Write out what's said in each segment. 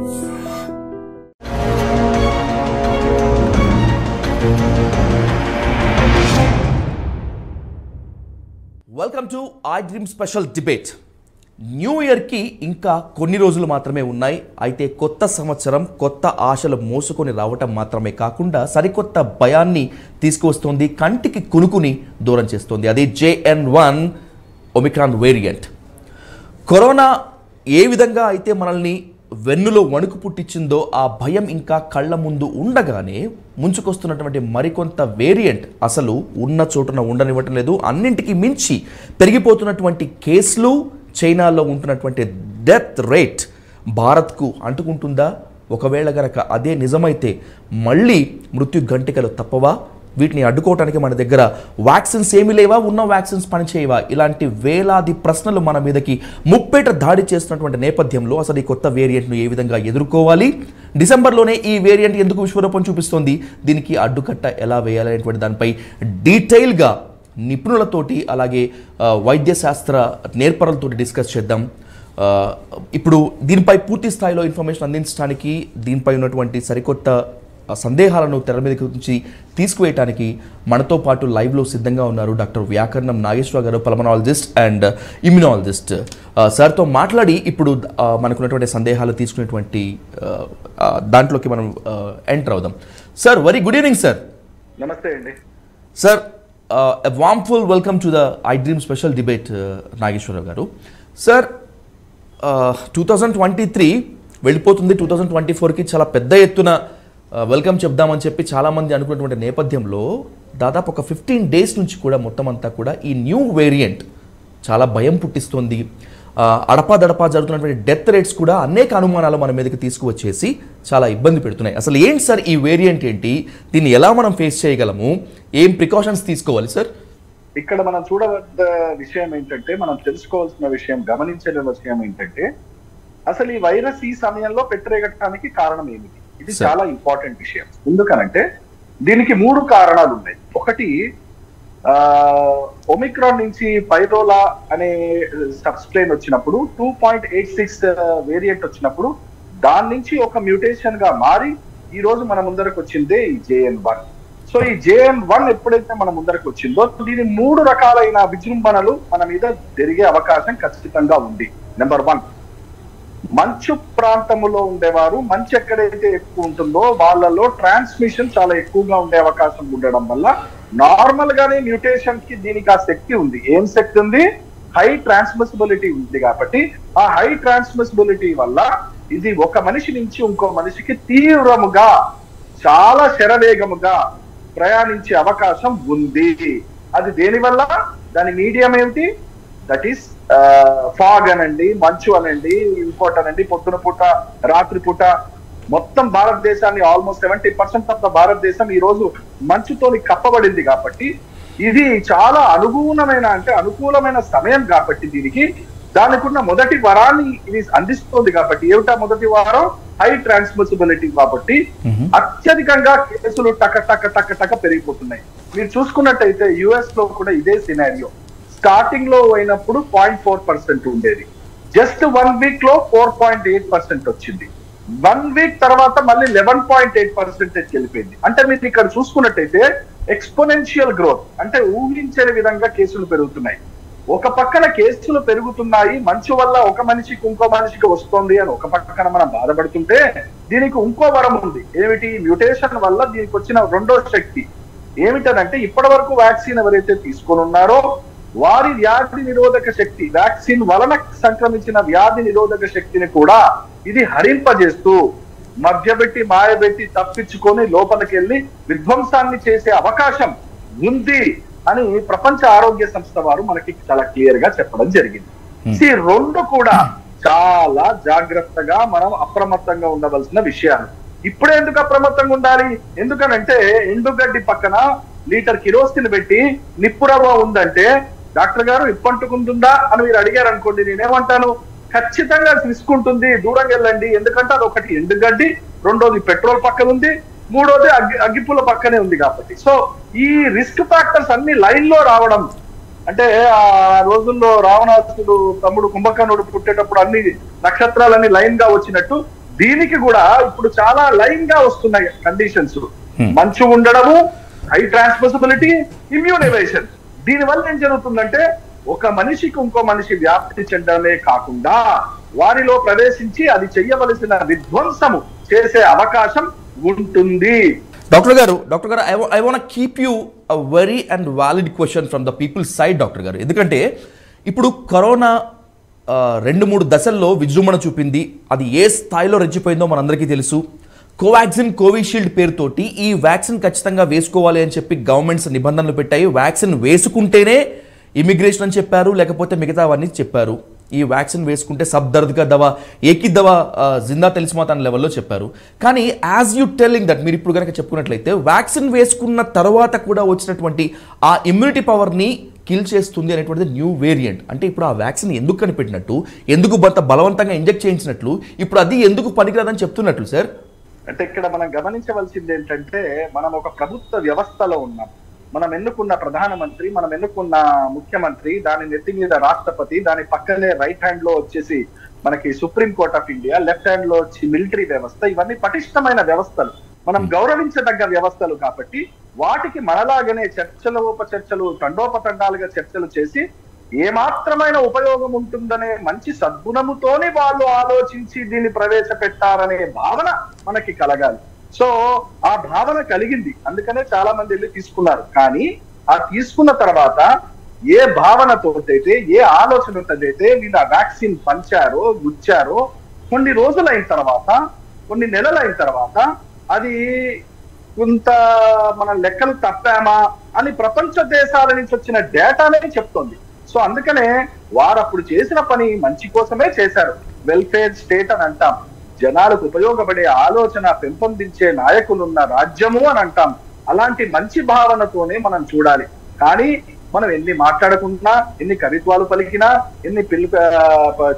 Welcome to I dream special debate. New ఇయర్కి ఇంకా కొన్ని రోజులు మాత్రమే ఉన్నాయి. అయితే కొత్త సంవత్సరం కొత్త ఆశలు మోసుకొని రావటం మాత్రమే కాకుండా సరికొత్త భయాన్ని తీసుకువస్తుంది, కంటికి కునుకుని దూరం చేస్తుంది. అది JN.1 ఒమిక్రాన్ వేరియంట్. కరోనా ఏ విధంగా అయితే మనల్ని వెన్నులో వణుకు పుట్టించిందో ఆ భయం ఇంకా కళ్ళ ముందు ఉండగానే ముంచుకొస్తున్నటువంటి మరికొంత వేరియంట్ అసలు ఉన్న చోటున ఉండనివ్వటం లేదు. అన్నింటికి మించి పెరిగిపోతున్నటువంటి కేసులు, చైనాలో ఉంటున్నటువంటి డెత్ రేట్ భారత్కు అంటుకుంటుందా? ఒకవేళ గనక అదే నిజమైతే మళ్ళీ మృత్యు గంటికలు తప్పవా? వీటిని అడ్డుకోవడానికి మన దగ్గర వ్యాక్సిన్స్ ఏమీ లేవా? ఉన్న వ్యాక్సిన్స్ పనిచేయవా? ఇలాంటి వేలాది ప్రశ్నలు మన మీదకి ముప్పేట దాడి చేస్తున్నటువంటి నేపథ్యంలో అసలు ఈ కొత్త వేరియంట్ను ఏ విధంగా ఎదుర్కోవాలి? డిసెంబర్లోనే ఈ వేరియంట్ ఎందుకు విశ్వరూపం చూపిస్తోంది? దీనికి అడ్డుకట్ట ఎలా వేయాలనేటువంటి దానిపై డీటెయిల్గా నిపుణులతోటి అలాగే వైద్య శాస్త్ర నేర్పరులతోటి డిస్కస్ చేద్దాం. ఇప్పుడు దీనిపై పూర్తి స్థాయిలో ఇన్ఫర్మేషన్ అందించడానికి, దీనిపై ఉన్నటువంటి సరికొత్త సందేహాలను తెర మీదకి నుంచి తీసుకువేయడానికి మనతో పాటు లైవ్లో సిద్ధంగా ఉన్నారు డాక్టర్ వ్యాకరణం నాగేశ్వర గారు, పల్మనాలజిస్ట్ అండ్ ఇమ్యునాలజిస్ట్. సార్తో మాట్లాడి ఇప్పుడు మనకున్నటువంటి సందేహాలు తీసుకునేటువంటి దాంట్లోకి మనం ఎంటర్ అవుదాం. Sir, very good evening sir. నమస్తే అండి sir. A warmful welcome to the I Dream special debate, Nageswara Rao గారు. సార్, 2023 వెళ్ళిపోతుంది, 2024కి చాలా పెద్ద ఎత్తున వెల్కమ్ చెప్దామని చెప్పి చాలామంది అనుకున్నటువంటి నేపథ్యంలో దాదాపు ఒక 15 డేస్ నుంచి కూడా మొత్తం అంతా కూడా ఈ న్యూ వేరియంట్ చాలా భయం పుట్టిస్తుంది. అడపాదడపా జరుగుతున్నటువంటి డెత్ రేట్స్ కూడా అనేక అనుమానాలు మన మీదకి తీసుకువచ్చేసి చాలా ఇబ్బంది పెడుతున్నాయి. అసలు ఏంటి సార్ ఈ వేరియంట్ ఏంటి? దీన్ని ఎలా మనం ఫేస్ చేయగలము? ఏం ప్రికాషన్స్ తీసుకోవాలి సార్? ఇక్కడ మనం చూడవద్ద విషయం ఏంటంటే, మనం తెలుసుకోవాల్సిన విషయం, గమనించిన విషయం ఏంటంటే, అసలు ఈ వైరస్ ఈ సమయంలో పెట్టరేగటానికి కారణం ఏమిటి? ఇది చాలా ఇంపార్టెంట్ విషయం. ఎందుకనంటే దీనికి 3 కారణాలు ఉన్నాయి. ఒకటి, ఒమిక్రాన్ నుంచి పైరోలా అనే సబ్స్ట్రెయిన్ వచ్చినప్పుడు 2.86 వేరియంట్ వచ్చినప్పుడు దాని నుంచి ఒక మ్యూటేషన్ గా మారి ఈ రోజు మన ముందరకు వచ్చిందే ఈ JN.1. సో ఈ JN.1 ఎప్పుడైతే మన ముందరకు వచ్చిందో దీని 3 రకాలైన విజృంభణలు మన మీద జరిగే అవకాశం ఖచ్చితంగా ఉంది. నెంబర్ 1, మంచు ప్రాంతంలో ఉండేవారు, మంచు ఎక్కడైతే ఎక్కువ ఉంటుందో వాళ్ళలో ట్రాన్స్మిషన్ చాలా ఎక్కువగా ఉండే అవకాశం ఉండడం వల్ల నార్మల్ గానే మ్యూటేషన్ కి దీనికి ఆ శక్తి ఉంది. ఏం శక్తి ఉంది? హై ట్రాన్స్మిసిబిలిటీ ఉంది. కాబట్టి ఆ హై ట్రాన్స్మిసిబిలిటీ వల్ల ఇది ఒక మనిషి నుంచి ఇంకో మనిషికి తీవ్రముగా, చాలా శరవేగముగా ప్రయాణించే అవకాశం ఉంది. అది దేనివల్ల? దాని మీడియం ఏమిటి? దట్ ఈస్ ఫాగ్ అనండి, మంచు అనండి, ఇంకోటి అనండి, పొద్దున పూట, రాత్రి పూట మొత్తం భారతదేశాన్ని ఆల్మోస్ట్ 70% ఆఫ్ ద భారతదేశం ఈ రోజు మంచుతోని కప్పబడింది. కాబట్టి ఇది చాలా అనుకూలమైన సమయం. కాబట్టి దానికి ఉన్న మొదటి వరాన్ని ఇది అందిస్తుంది. కాబట్టి ఏమిటా మొదటి వారం? High transmissibility. కాబట్టి అత్యధికంగా కేసులు టక పెరిగిపోతున్నాయి. మీరు చూసుకున్నట్టయితే US లో కూడా ఇదే సినారియో. స్టార్టింగ్ లో అయినప్పుడు 0.4% ఉండేది. జస్ట్ 1 వీక్ లో 4.8% వచ్చింది. 1 వీక్ తర్వాత మళ్ళీ 11.8% వెళ్ళిపోయింది. అంటే మీరు ఇక్కడ చూసుకున్నట్టయితే ఎక్స్పోనెన్షియల్ గ్రోత్, అంటే ఊహించని విధంగా కేసులు పెరుగుతున్నాయి. ఒక పక్కన కేసులు పెరుగుతున్నాయి, మంచు వల్ల ఒక మనిషికి ఇంకో మనిషికి వస్తుంది అని ఒక పక్కన మనం బాధపడుతుంటే, దీనికి ఇంకో వరం ఉంది. ఏమిటి? మ్యూటేషన్ వల్ల దీనికి వచ్చిన రెండో శక్తి ఏమిటనంటే, ఇప్పటి వరకు వ్యాక్సిన్ ఎవరైతే తీసుకొని ఉన్నారో వారి వ్యాధి నిరోధక శక్తి, వ్యాక్సిన్ వలన సంక్రమించిన వ్యాధి నిరోధక శక్తిని కూడా ఇది హరింపజేస్తూ మధ్యబెట్టి మాయబెట్టి తప్పించుకొని లోపలికి వెళ్ళి విధ్వంసాన్ని చేసే అవకాశం ఉంది అని ప్రపంచ ఆరోగ్య సంస్థ వారు మనకి చాలా క్లియర్ గా చెప్పడం జరిగింది. ఈ 2 కూడా చాలా జాగ్రత్తగా మనం అప్రమత్తంగా ఉండవలసిన విషయాలు. ఇప్పుడే ఎందుకు అప్రమత్తంగా ఉండాలి? ఎందుకనంటే ఎండుగడ్డి పక్కన లీటర్ కిరోసిన్ పెట్టి నిప్పురవ్వ ఉందంటే, డాక్టర్ గారు ఇప్పంటుకుంటుందా అని మీరు అడిగారు అనుకోండి, నేనేమంటాను? ఖచ్చితంగా తీసుకుంటుంది, దూరంగా వెళ్ళండి. ఎందుకంటే అది ఒకటి ఎండుగడ్డి, రెండోది పెట్రోల్ పక్కన ఉంది, మూడోది అగ్గిపుల్ల పక్కనే ఉంది. కాబట్టి సో ఈ రిస్క్ ఫ్యాక్టర్స్ అన్ని లైన్ లో రావడం, అంటే ఆ రోజుల్లో రావణాసుడు తమ్ముడు కుంభకర్ణుడు పుట్టేటప్పుడు అన్ని నక్షత్రాలన్నీ లైన్ గా వచ్చినట్టు దీనికి కూడా ఇప్పుడు చాలా లైన్ గా వస్తున్నాయి కండిషన్స్. మంచు ఉండడము, హై ట్రాన్స్మిసిబిలిటీ, ఇమ్యూన్ ఎవేషన్. దీని వల్ల ఏం జరుగుతుందంటే ఒక మనిషికి ఇంకో మనిషి వ్యాప్తి చెందడమే కాకుండా వారిలో ప్రవేశించి అది చెయ్యవలసిన విధ్వంసము చేసే అవకాశం ఉంటుంది. డాక్టర్ గారు I want keep you a very and valid question from the people side doctor గారు. ఎందుకంటే ఇప్పుడు కరోనా 2-3 దశల్లో విజృంభణ చూపింది. అది ఏ స్థాయిలో రెచ్చిపోయిందో మనందరికీ తెలుసు. కోవాక్సిన్, కోవిషీల్డ్ పేరుతోటి ఈ వ్యాక్సిన్ ఖచ్చితంగా వేసుకోవాలి అని చెప్పి గవర్నమెంట్స్ నిబంధనలు పెట్టాయి. వ్యాక్సిన్ వేసుకుంటేనే ఇమిగ్రేషన్ అని చెప్పారు, లేకపోతే మిగతావన్నీ చెప్పారు. ఈ వ్యాక్సిన్ వేసుకుంటే సబ్ దర్ద్గా దవా, ఏకి దవా జిందా తెలిసిమాత అనే లెవెల్లో చెప్పారు. కానీ యాజ్ యూ టెల్లింగ్ దట్, మీరు ఇప్పుడు కనుక చెప్పుకున్నట్లయితే వ్యాక్సిన్ వేసుకున్న తర్వాత కూడా వచ్చినటువంటి ఆ ఇమ్యూనిటీ పవర్ని కిల్ చేస్తుంది అనేటువంటిది న్యూ వేరియంట్. అంటే ఇప్పుడు ఆ వ్యాక్సిన్ ఎందుకు కనిపెట్టినట్టు, ఎందుకు బలవంతంగా ఇంజెక్ట్ చేయించినట్లు, ఇప్పుడు అది ఎందుకు పనికిరాదని చెప్తున్నట్లు సార్? అంటే ఇక్కడ మనం గమనించవలసింది ఏంటంటే మనం ఒక ప్రభుత్వ వ్యవస్థలో ఉన్నాం. మనం ఎన్నుకున్న ప్రధానమంత్రి, మనం ఎన్నుకున్న ముఖ్యమంత్రి, దాని నెత్తి మీద రాష్ట్రపతి, దాని పక్కనే రైట్ హ్యాండ్ లో వచ్చేసి మనకి supreme court of India, left hand లో వచ్చి మిలిటరీ వ్యవస్థ. ఇవన్నీ పటిష్టమైన వ్యవస్థలు, మనం గౌరవించదగ్గ వ్యవస్థలు. కాబట్టి వాటికి మనలాగనే చర్చలు తండోపతండాలుగా చర్చలు చేసి ఏమాత్రమైన ఉపయోగం ఉంటుందనే మంచి సద్గుణముతోనే వాళ్ళు ఆలోచించి దీన్ని ప్రవేశపెట్టారనే భావన మనకి కలగాలి. సో ఆ భావన కలిగింది, అందుకనే చాలా మంది వెళ్ళి తీసుకున్నారు. కానీ ఆ తీసుకున్న తర్వాత ఏ భావనతోటైతే, ఏ ఆలోచనతోటైతే వీళ్ళు ఆ వ్యాక్సిన్ పంచారో, గుచ్చారో, కొన్ని రోజులైన తర్వాత, కొన్ని నెలలైన తర్వాత అది కొంత మన లెక్కలు తప్పామా అని ప్రపంచ దేశాల నుంచి వచ్చిన డేటానే చెప్తోంది. సో అందుకనే వారు అప్పుడు చేసిన పని మంచి కోసమే చేశారు. వెల్ఫేర్ స్టేట్ అని అంటాం, జనాలకు ఉపయోగపడే ఆలోచన పెంపొందించే నాయకులున్న రాజ్యము అని అంటాం. అలాంటి మంచి భావనతోనే మనం చూడాలి. కానీ మనం ఎన్ని మాట్లాడుకుంటున్నా, ఎన్ని కవిత్వాలు పలికినా, ఎన్ని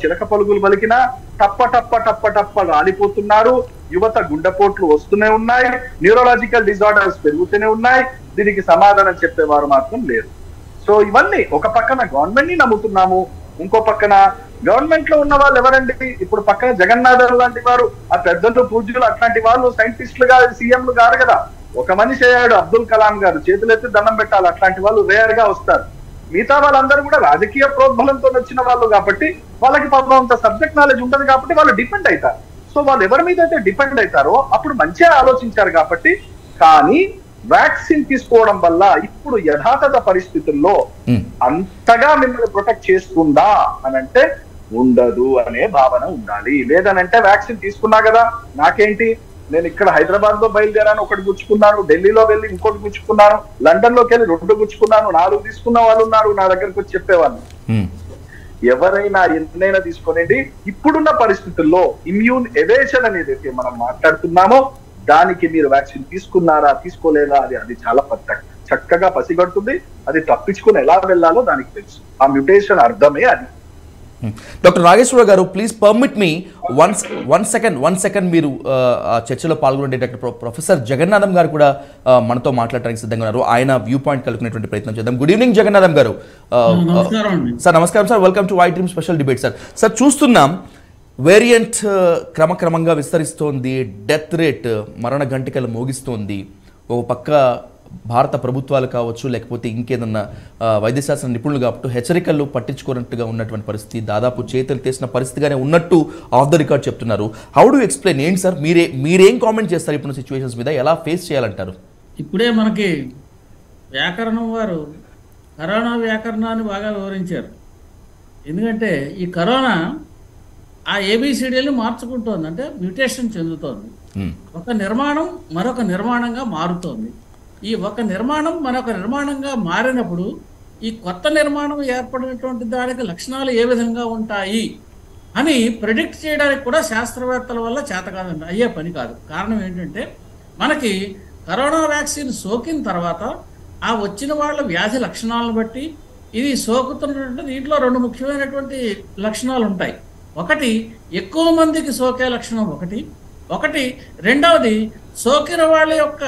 చిలక పలుకులు పలికినా టప్ప రాలిపోతున్నారు. యువత గుండెపోట్లు వస్తూనే ఉన్నాయి, న్యూరోలాజికల్ డిజార్డర్స్ పెరుగుతూనే ఉన్నాయి. దీనికి సమాధానం చెప్పేవారు మాత్రం లేరు. సో ఇవన్నీ ఒక పక్కన గవర్నమెంట్ ని నమ్ముతున్నాము, ఇంకో పక్కన గవర్నమెంట్ లో ఉన్న వాళ్ళు ఎవరండి? ఇప్పుడు పక్కన జగన్నాథన్ లాంటి వారు, ఆ పెద్దలు పూజ్యులు, అట్లాంటి వాళ్ళు సైంటిస్టులుగా సీఎంలు గారు కదా. ఒక మనిషి అయ్యాడు అబ్దుల్ కలాం గారు, చేతులెత్తి దండం పెట్టాలి. అట్లాంటి వాళ్ళు రేర్ గా వస్తారు. మిగతా వాళ్ళందరూ కూడా రాజకీయ ప్రోద్బలంతో వచ్చిన వాళ్ళు కాబట్టి వాళ్ళకి పాపం అంత సబ్జెక్ట్ నాలెడ్జ్ ఉంటుంది కాబట్టి వాళ్ళు డిపెండ్ అవుతారు. సో వాళ్ళు ఎవరి మీద అయితే డిపెండ్ అవుతారో అప్పుడు మంచిగా ఆలోచించారు కాబట్టి. కానీ వ్యాక్సిన్ తీసుకోవడం వల్ల ఇప్పుడు యథాతథ పరిస్థితుల్లో అంతగా మిమ్మల్ని ప్రొటెక్ట్ చేస్తుందా అని అంటే ఉండదు అనే భావన ఉండాలి. లేదనంటే వ్యాక్సిన్ తీసుకున్నా కదా, నాకేంటి, నేను ఇక్కడ హైదరాబాద్ లో బయలుదేరాను, ఒకటి గుచ్చుకున్నాను, ఢిల్లీలో వెళ్ళి ఇంకోటి గుచ్చుకున్నాను, లండన్ లోకి వెళ్ళి 2 గుచ్చుకున్నాను, 4 తీసుకున్న వాళ్ళు ఉన్నారు నా దగ్గరకు వచ్చి చెప్పేవాళ్ళు. ఎవరైనా ఎన్నైనా తీసుకోనండి. ఇప్పుడున్న పరిస్థితుల్లో ఇమ్యూన్ ఎవేషన్ అనేది మనం మాట్లాడుతున్నామో దానికి మీరు వ్యాక్సిన్ తీసుకున్నారా, తీసుకోలేదా, అది చాలా చక్కగా పసిగడుతుంది. అది తప్పించుకుని ఎలా వెళ్ళాలో దానికి తెలుసు. ఆ మ్యూటేషన్ అర్థమే అది. డాక్టర్ నాగేశ్వర గారు, please permit me one second మీరు చర్చలో పాల్గొనే డాక్టర్ ప్రొఫెసర్ జగన్నాథం గారు కూడా మనతో మాట్లాడడానికి సిద్ధంగా ఉన్నారు. ఆయన వ్యూ పాయింట్ కలుగుకునేటువంటి ప్రయత్నం చేద్దాం. గుడ్ ఈవినింగ్ జగన్నాథం గారు. సార్ నమస్కారం sir, welcome to white dream special debate. Sir చూస్తున్నాం వేరియంట్ క్రమక్రమంగా విస్తరిస్తోంది, డెత్ రేట్ మరణ గంటికలు మోగిస్తోంది. ఒక పక్క భారత ప్రభుత్వాలు కావచ్చు, లేకపోతే ఇంకేదన్నా వైద్యశాస్త్ర నిపుణులు కాబట్టి హెచ్చరికలు పట్టించుకోనట్టుగా ఉన్నటువంటి పరిస్థితి, దాదాపు చేతులు తీసిన పరిస్థితిగానే ఉన్నట్టు ఆఫ్ ద రికార్డ్ చెప్తున్నారు. How do explain? ఏంటి సార్, మీరేం కామెంట్ చేస్తారు ఇప్పుడు సిచ్యువేషన్స్ మీద? ఎలా ఫేస్ చేయాలంటారు? ఇప్పుడే మనకి వ్యాకరణం వారు కరోనా వ్యాకరణాన్ని బాగా వివరించారు. ఎందుకంటే ఈ కరోనా ఆ ఏబిసిడీని మార్చుకుంటోంది, అంటే మ్యూటేషన్ చెందుతోంది. ఒక నిర్మాణం మరొక నిర్మాణంగా మారుతోంది. ఈ ఒక నిర్మాణం మరొక నిర్మాణంగా మారినప్పుడు ఈ కొత్త నిర్మాణం ఏర్పడినటువంటి దానికి లక్షణాలు ఏ విధంగా ఉంటాయి అని ప్రెడిక్ట్ చేయడానికి కూడా శాస్త్రవేత్తల వల్ల చేత కాదండి, అయ్యే పని కాదు. కారణం ఏంటంటే మనకి కరోనా వ్యాక్సిన్ సోకిన తర్వాత ఆ వచ్చిన వాళ్ళ వ్యాధి లక్షణాలను బట్టి ఇది సోకుతున్నటువంటి దీంట్లో 2 ముఖ్యమైనటువంటి లక్షణాలు ఉంటాయి. ఒకటి ఎక్కువ మందికి సోకే లక్షణం ఒకటి రెండవది సోకిన వాళ్ళ యొక్క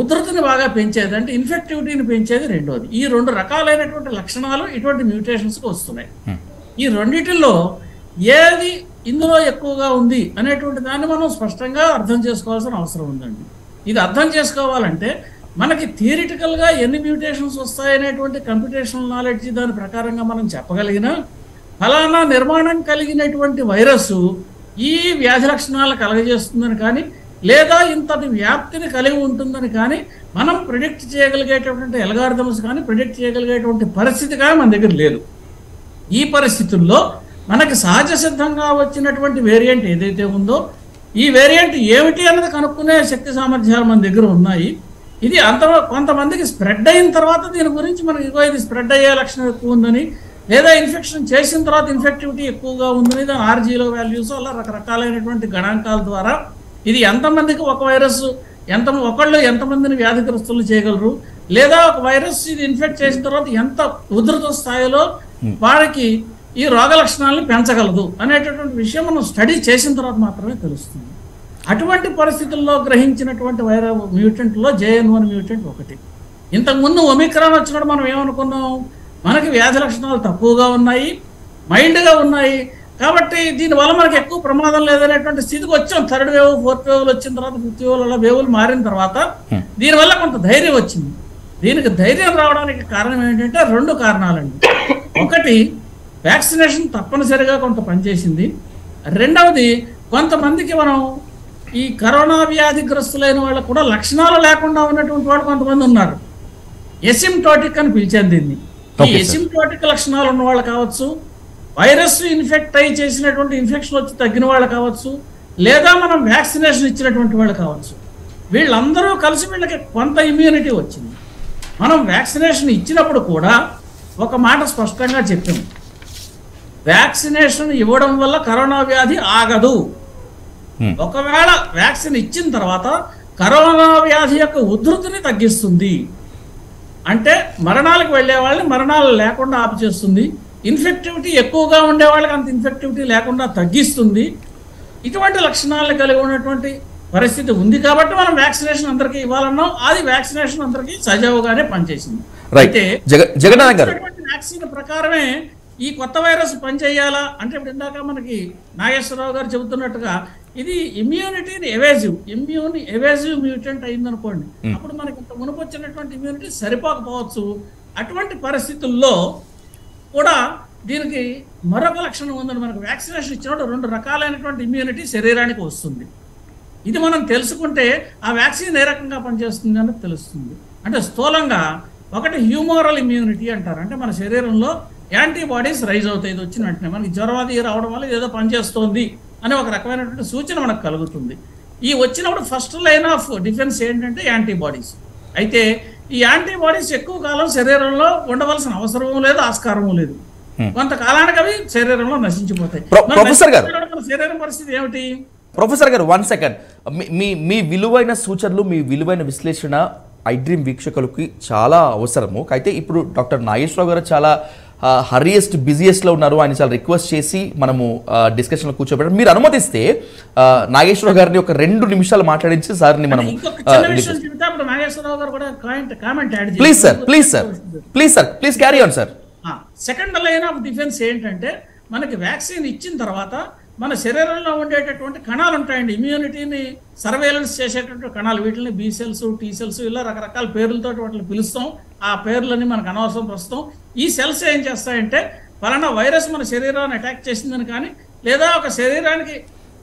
ఉధృతిని బాగా పెంచేది, అంటే ఇన్ఫెక్టివిటీని పెంచేది రెండోది. ఈ 2 రకాలైనటువంటి లక్షణాలు ఇటువంటి మ్యూటేషన్స్కి వస్తున్నాయి. ఈ రెండిటిల్లో ఏది ఇందులో ఎక్కువగా ఉంది అనేటువంటి దాన్ని మనం స్పష్టంగా అర్థం చేసుకోవాల్సిన అవసరం ఉందండి. ఇది అర్థం చేసుకోవాలంటే మనకి థియరిటికల్గా ఎన్ని మ్యూటేషన్స్ వస్తాయనేటువంటి కంప్యూటేషనల్ నాలెడ్జ్ దాని ప్రకారంగా మనం చెప్పగలిగినా ఫలానా నిర్మాణం కలిగినటువంటి వైరస్ ఈ వ్యాధి లక్షణాలు కలగజేస్తుందని కానీ లేదా ఇంతటి వ్యాప్తిని కలిగి ఉంటుందని కానీ మనం ప్రిడిక్ట్ చేయగలిగేటటువంటి ఎల్గారిథమ్స్ కానీ ప్రిడిక్ట్ చేయగలిగేటువంటి పరిస్థితి కానీ మన దగ్గర లేదు. ఈ పరిస్థితుల్లో మనకి సహజ సిద్ధంగా వచ్చినటువంటి వేరియంట్ ఏదైతే ఉందో ఈ వేరియంట్ ఏమిటి అన్నది కనుక్కునే శక్తి సామర్థ్యాలు మన దగ్గర ఉన్నాయి. ఇది కొంతమందికి స్ప్రెడ్ అయిన తర్వాత దీని గురించి మనకి ఇది స్ప్రెడ్ అయ్యే లక్షణం ఎక్కువ ఉందని లేదా ఇన్ఫెక్షన్ చేసిన తర్వాత ఇన్ఫెక్టివిటీ ఎక్కువగా ఉందని దాని ఆర్జీలో వాల్యూస్ అలా రకరకాలైనటువంటి గణాంకాల ద్వారా ఇది ఎంతమందికి ఒక వైరస్ ఒకళ్ళు ఎంతమందిని వ్యాధిగ్రస్తులు చేయగలరు లేదా ఒక వైరస్ ఇది ఇన్ఫెక్ట్ చేసిన తర్వాత ఎంత ఉధృత స్థాయిలో వారికి ఈ రోగ లక్షణాలను పెంచగలదు అనేటటువంటి విషయం మనం స్టడీ చేసిన తర్వాత మాత్రమే తెలుస్తుంది. అటువంటి పరిస్థితుల్లో గ్రహించినటువంటి మ్యూటెంట్లో JN1 మ్యూటెంట్ ఒకటి. ఇంతకుముందు ఒమిక్రాన్ వచ్చినప్పుడు మనం ఏమనుకున్నాం, మనకి వ్యాధి లక్షణాలు తక్కువగా ఉన్నాయి, మైల్డ్గా ఉన్నాయి, కాబట్టి దీనివల్ల మనకి ఎక్కువ ప్రమాదం లేదనేటువంటి స్థితికి వచ్చాం. 3rd వేవ్ 4th వేవ్లు వచ్చిన తర్వాత 5th వేవ్ అలా వేవులు మారిన తర్వాత దీనివల్ల కొంత ధైర్యం వచ్చింది. దీనికి ధైర్యం రావడానికి కారణం ఏంటంటే 2 కారణాలండి. ఒకటి వ్యాక్సినేషన్ తప్పనిసరిగా కొంత పనిచేసింది. రెండవది కొంతమందికి మనం ఈ కరోనా వ్యాధిగ్రస్తులైన వాళ్ళకు కూడా లక్షణాలు లేకుండా ఉన్నటువంటి వాళ్ళు కొంతమంది ఉన్నారు. ఎసిమ్టోటిక్ అని పిలిచాను దీన్ని. ఈ ఎసిమ్టోటిక్ లక్షణాలు ఉన్న వాళ్ళు కావచ్చు, వైరస్ ఇన్ఫెక్ట్ అయ్యి చేసినటువంటి ఇన్ఫెక్షన్ వచ్చి తగ్గిన వాళ్ళు కావచ్చు, లేదా మనం వ్యాక్సినేషన్ ఇచ్చినటువంటి వాళ్ళు కావచ్చు. వీళ్ళందరూ కలిసి వీళ్ళకి కొంత ఇమ్యూనిటీ వచ్చింది. మనం వ్యాక్సినేషన్ ఇచ్చినప్పుడు కూడా ఒక మాట స్పష్టంగా చెప్పాము, వ్యాక్సినేషన్ ఇవ్వడం వల్ల కరోనా వ్యాధి ఆగదు. ఒకవేళ వ్యాక్సిన్ ఇచ్చిన తర్వాత కరోనా వ్యాధి యొక్క ఉధృతిని తగ్గిస్తుంది, అంటే మరణాలకు వెళ్ళే వాళ్ళని మరణాలు లేకుండా ఆపు చేస్తుంది, ఇన్ఫెక్టివిటీ ఎక్కువగా ఉండే వాళ్ళకి అంత ఇన్ఫెక్టివిటీ లేకుండా తగ్గిస్తుంది. ఇటువంటి లక్షణాలను కలిగి ఉన్నటువంటి పరిస్థితి ఉంది కాబట్టి మనం వ్యాక్సినేషన్ అందరికీ ఇవ్వాలన్నాం. అది వ్యాక్సినేషన్ అందరికీ సజావుగానే పనిచేసింది. అయితే వ్యాక్సిన్ ప్రకారమే ఈ కొత్త వైరస్ పనిచేయాలా అంటే ఇప్పుడు ఇందాక మనకి నాగేశ్వరరావు గారు చెబుతున్నట్టుగా ఇది ఇమ్యూనిటీని ఎవేజివ్ మ్యూటెంట్ అయిందనుకోండి, అప్పుడు మనకి ఇంత మునుపు వచ్చినటువంటి ఇమ్యూనిటీ సరిపోకపోవచ్చు. అటువంటి పరిస్థితుల్లో కూడా దీనికి మరొక లక్షణం ఉందని మనకు వ్యాక్సినేషన్ ఇచ్చినప్పుడు 2 రకాలైనటువంటి ఇమ్యూనిటీ శరీరానికి వస్తుంది. ఇది మనం తెలుసుకుంటే ఆ వ్యాక్సిన్ ఏ రకంగా పనిచేస్తుంది అనేది తెలుస్తుంది. అంటే స్థూలంగా ఒకటి హ్యూమోరల్ ఇమ్యూనిటీ అంటారు, అంటే మన శరీరంలో యాంటీబాడీస్ రైజ్ అవుతాయి. ఇది వచ్చిన వెంటనే మనకి జ్వరం అది రావడం వల్ల ఏదో పనిచేస్తోంది అనే ఒక రకమైనటువంటి సూచన మనకు కలుగుతుంది. ఈ వచ్చినప్పుడు ఫస్ట్ లైన్ ఆఫ్ డిఫెన్స్ ఏంటంటే యాంటీబాడీస్. అయితే ఈ యాంటీబాడీస్ ఎక్కువ కాలం శరీరంలో ఉండవలసిన అవసరము లేదు, ఆస్కారము లేదు. కొంతకాలానికి అవి శరీరంలో నశించిపోతాయి. శరీరం పరిస్థితి ఏమిటి? ప్రొఫెసర్ గారు 1 సెకండ్, మీ విలువైన సూచనలు, మీ విలువైన విశ్లేషణ ఐడ్రీమ్ వీక్షకులకి చాలా అవసరము. అయితే ఇప్పుడు డాక్టర్ నాగేశ్వరరావు గారు చాలా హరియెస్ట్ బిజియెస్ట్లో ఉన్నారు. ఆయన చాలా రిక్వెస్ట్ చేసి మనము డిస్కషన్లో కూర్చోబెట్టారు. మీరు అనుమతిస్తే నాగేశ్వరరావు గారిని ఒక 2 నిమిషాలు మాట్లాడించి సార్ని మనం please carry on sir. Second line of defence ఏంటంటే మనకి వ్యాక్సిన్ ఇచ్చిన తర్వాత మన శరీరంలో ఉండేటటువంటి కణాలు ఉంటాయండి, ఇమ్యూనిటీని సర్వేలెన్స్ చేసేటటువంటి కణాలు, వీటిని బి సెల్స్, టీ సెల్స్, ఇలా రకరకాల పేర్లతో వాటిని పిలుస్తాం. ఆ పేర్లని మనకు అనవసరం ప్రస్తుతం. ఈ సెల్స్ ఏం చేస్తాయంటే ఫలానా వైరస్ మన శరీరాన్ని అటాక్ చేసిందని కానీ లేదా ఒక శరీరానికి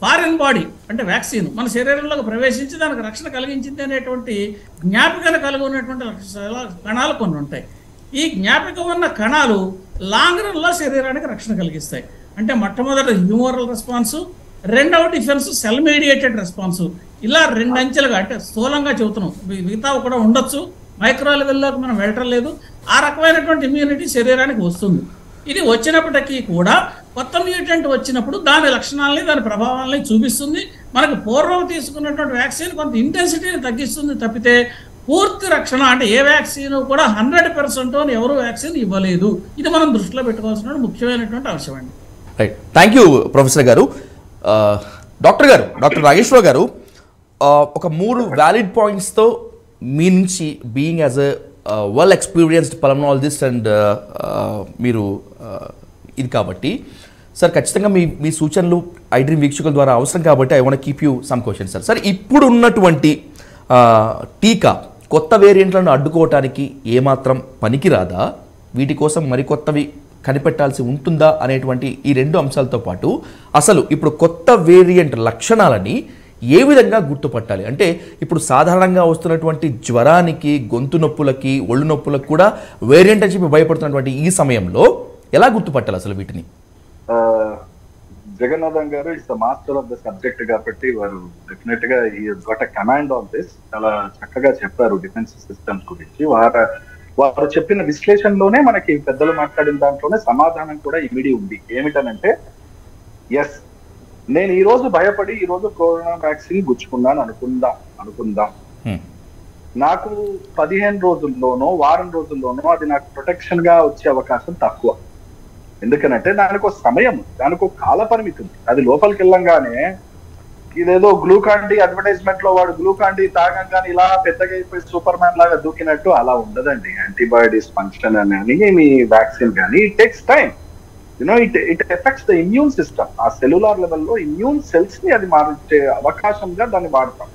ఫారిన్ బాడీ అంటే వ్యాక్సిన్ మన శరీరంలోకి ప్రవేశించి దానికి రక్షణ కలిగించింది అనేటువంటి జ్ఞాపికను కలిగి ఉన్నటువంటి కణాలు కొన్ని ఉంటాయి. ఈ జ్ఞాపిక ఉన్న కణాలు లాంగ్ రన్లో శరీరానికి రక్షణ కలిగిస్తాయి. అంటే మొట్టమొదటి హ్యూమరల్ రెస్పాన్సు, రెండవ డిఫెన్స్ సెల్ మీడియేటెడ్ రెస్పాన్సు. ఇలా 2 అంచెలుగా అంటే స్థూలంగా చెబుతున్నాం, మిగతా కూడా ఉండొచ్చు, మైక్రో లెవెల్లోకి మనం వెళ్ళటం లేదు. ఆ రకమైనటువంటి ఇమ్యూనిటీ శరీరానికి వస్తుంది. ఇది వచ్చినప్పటికీ కూడా కొత్త మ్యూటెంట్ వచ్చినప్పుడు దాని లక్షణాలని దాని ప్రభావాలని చూపిస్తుంది. మనకు పూర్వం తీసుకున్నటువంటి వ్యాక్సిన్ కొంత ఇంటెన్సిటీని తగ్గిస్తుంది తప్పితే పూర్తి రక్షణ అంటే ఏ వ్యాక్సిన్ కూడా 100% అని ఎవరు వ్యాక్సిన్ ఇవ్వలేదు. ఇది మనం దృష్టిలో పెట్టుకోవాల్సిన ముఖ్యమైనటువంటి అంశం అండి. రైట్, థ్యాంక్ యూ ప్రొఫెసర్ గారు. డాక్టర్ నాగేశ్వరరావు గారు, ఒక 3 వ్యాలిడ్ పాయింట్స్తో మీ నుంచి being as a well experienced pulmonologist and మీరు ఇది కాబట్టి సార్ ఖచ్చితంగా మీ మీ సూచనలు ఐడ్రీమ్ వీక్షకుల ద్వారా అవసరం కాబట్టి I want keep you some question sir. Sir ఇప్పుడు ఉన్నటువంటి టీకా కొత్త వేరియంట్లను అడ్డుకోవటానికి ఏమాత్రం పనికిరాదా? వీటి కోసం మరికొత్తవి కనిపెట్టాల్సి ఉంటుందా అనేటువంటి ఈ రెండు అంశాలతో పాటు అసలు ఇప్పుడు కొత్త వేరియంట్ లక్షణాలని ఏ విధంగా గుర్తుపట్టాలి? అంటే ఇప్పుడు సాధారణంగా వస్తున్నటువంటి జ్వరానికి, గొంతు నొప్పులకి, ఒళ్ళు నొప్పులకు కూడా వేరియంట్ అని చెప్పి భయపడుతున్నటువంటి ఈ సమయంలో ఎలా గుర్తుపట్టాలి అసలు వీటిని? జగన్నాథన్ గారు is the master of the subject కాబట్టి వారు డెఫినెట్ గా ఈ గొట్ కమాండ్ ఆన్ దిస్. చాలా చక్కగా చెప్పారు డిఫెన్స్ సిస్టమ్స్ గురించి. వారు చెప్పిన విశ్లేషణలోనే మనకి పెద్దలు మాట్లాడిన దాంట్లోనే సమాధానం కూడా ఇమిడి ఉంది. ఏమిటనంటే, ఎస్, నేను ఈ రోజు భయపడి ఈ రోజు కరోనా వ్యాక్సిన్ గుచ్చుకున్నాను అనుకుందాం. నాకు 15 రోజుల్లోనో వారం రోజుల్లోనో అది నాకు ప్రొటెక్షన్ గా వచ్చే అవకాశం తక్కువ. ఎందుకనంటే దానికి ఒక సమయం, దానికి ఒక కాల పరిమితి ఉంది. అది లోపలికి వెళ్ళంగానే ఇదేదో గ్లూకాన్ డి అడ్వర్టైజ్మెంట్ లో వాడు గ్లూకాన్ డి తాగంగానే ఇలా పెద్దగా అయిపోయి సూపర్ మ్యాన్ లాగా దూకినట్టు అలా ఉండదండి. యాంటీబయాటిక్స్ ఫంక్షన్ అని మీ వ్యాక్సిన్ కానీ it takes time. It effects the immune system. ఆ సెల్యులార్ లెవెల్లో ఇమ్యూన్ సెల్స్ ని అది మార్చే అవకాశంగా దాన్ని వాడతాం.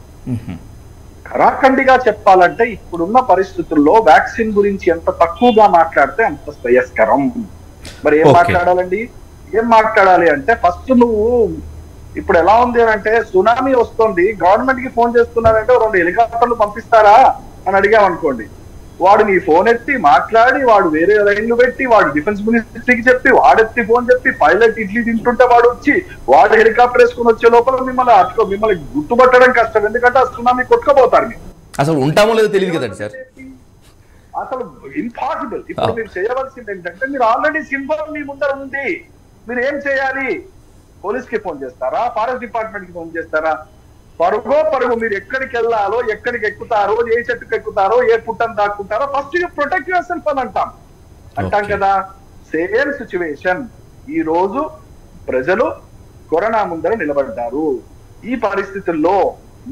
కరాఖండిగా చెప్పాలంటే ఇప్పుడున్న పరిస్థితుల్లో వ్యాక్సిన్ గురించి ఎంత తక్కువగా మాట్లాడితే అంత శ్రేయస్కరం. మరి ఏం మాట్లాడాలండి? ఏం మాట్లాడాలి అంటే, ఫస్ట్ నువ్వు ఇప్పుడు ఎలా ఉంది అంటే సునామీ వస్తుంది, గవర్నమెంట్ కి ఫోన్ చేస్తున్నారంటే 2 హెలికాప్టర్లు పంపిస్తారా అని అడిగామనుకోండి, వాడు నీ ఫోన్ ఎత్తి మాట్లాడి, వాడు వేరే లైన్లు పెట్టి, వాడు డిఫెన్స్ మినిస్ట్రీకి చెప్పి, వాడెత్తి ఫోన్ చెప్పి, పైలట్ ఇడ్లీ తింటుంటే వాడు వచ్చి వాడు హెలికాప్టర్ వేసుకుని వచ్చే లోపల మిమ్మల్ని గుర్తుపట్టడం కష్టం. ఎందుకంటే ఆ సునామీ కొట్టుకోబోతారు. మీరు అసలు ఉంటామో లేదో తెలియదు కదండి సార్. అసలు ఇంపాసిబుల్. ఇప్పుడు మీరు చేయవలసింది ఏంటంటే, మీరు ఆల్రెడీ సింబల్ మీ ముందర ఉంది. మీరు ఏం చేయాలి? పోలీస్ కి ఫోన్ చేస్తారా? ఫారెస్ట్ డిపార్ట్మెంట్ కి ఫోన్ చేస్తారా? పరుగు మీరు ఎక్కడికి వెళ్ళాలో, ఎక్కడికి ఎక్కుతారో, ఏ చెట్టుకు ఎక్కుతారో, ఏ పుట్టను దాక్కుంటారో first you protect your self అని అంటాం కదా. Same situation. ఈ రోజు ప్రజలు కరోనా ముందర నిలబడ్డారు. ఈ పరిస్థితుల్లో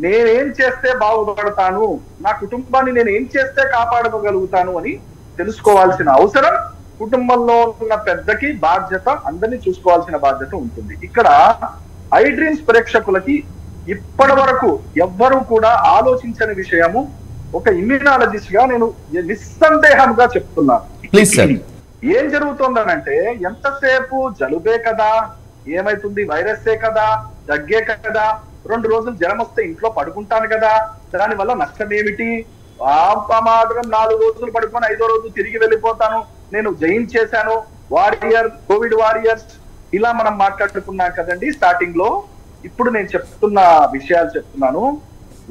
నేనేం చేస్తే బాగుపడతాను, నా కుటుంబాన్ని నేను ఏం చేస్తే కాపాడగలుగుతాను అని తెలుసుకోవాల్సిన అవసరం కుటుంబంలో ఉన్న పెద్దకి బాధ్యత, అందరినీ చూసుకోవాల్సిన బాధ్యత ఉంటుంది. ఇక్కడ ఐ డ్రీమ్స్ ప్రేక్షకులకి ఇప్పటి వరకు ఎవ్వరూ కూడా ఆలోచించని విషయము ఒక ఇమ్యూనాలజిస్ట్ గా నేను నిస్సందేహంగా చెప్తున్నాను. ఏం జరుగుతుందనంటే, ఎంతసేపు జలుబే కదా, ఏమైతుంది, వైరస్సే కదా, దగ్గే కదా, 2 రోజులు జ్వరం వస్తే ఇంట్లో పడుకుంటాను కదా, దాని వల్ల నష్టం ఏమిటి? మాత్రం 4 రోజులు పడుకొని 5వ రోజు తిరిగి వెళ్ళిపోతాను, నేను జయించేశాను, కోవిడ్ వారియర్స్, ఇలా మనం మాట్లాడుకున్నాం కదండి స్టార్టింగ్ లో. ఇప్పుడు నేను చెప్తున్న విషయాలు చెప్తున్నాను.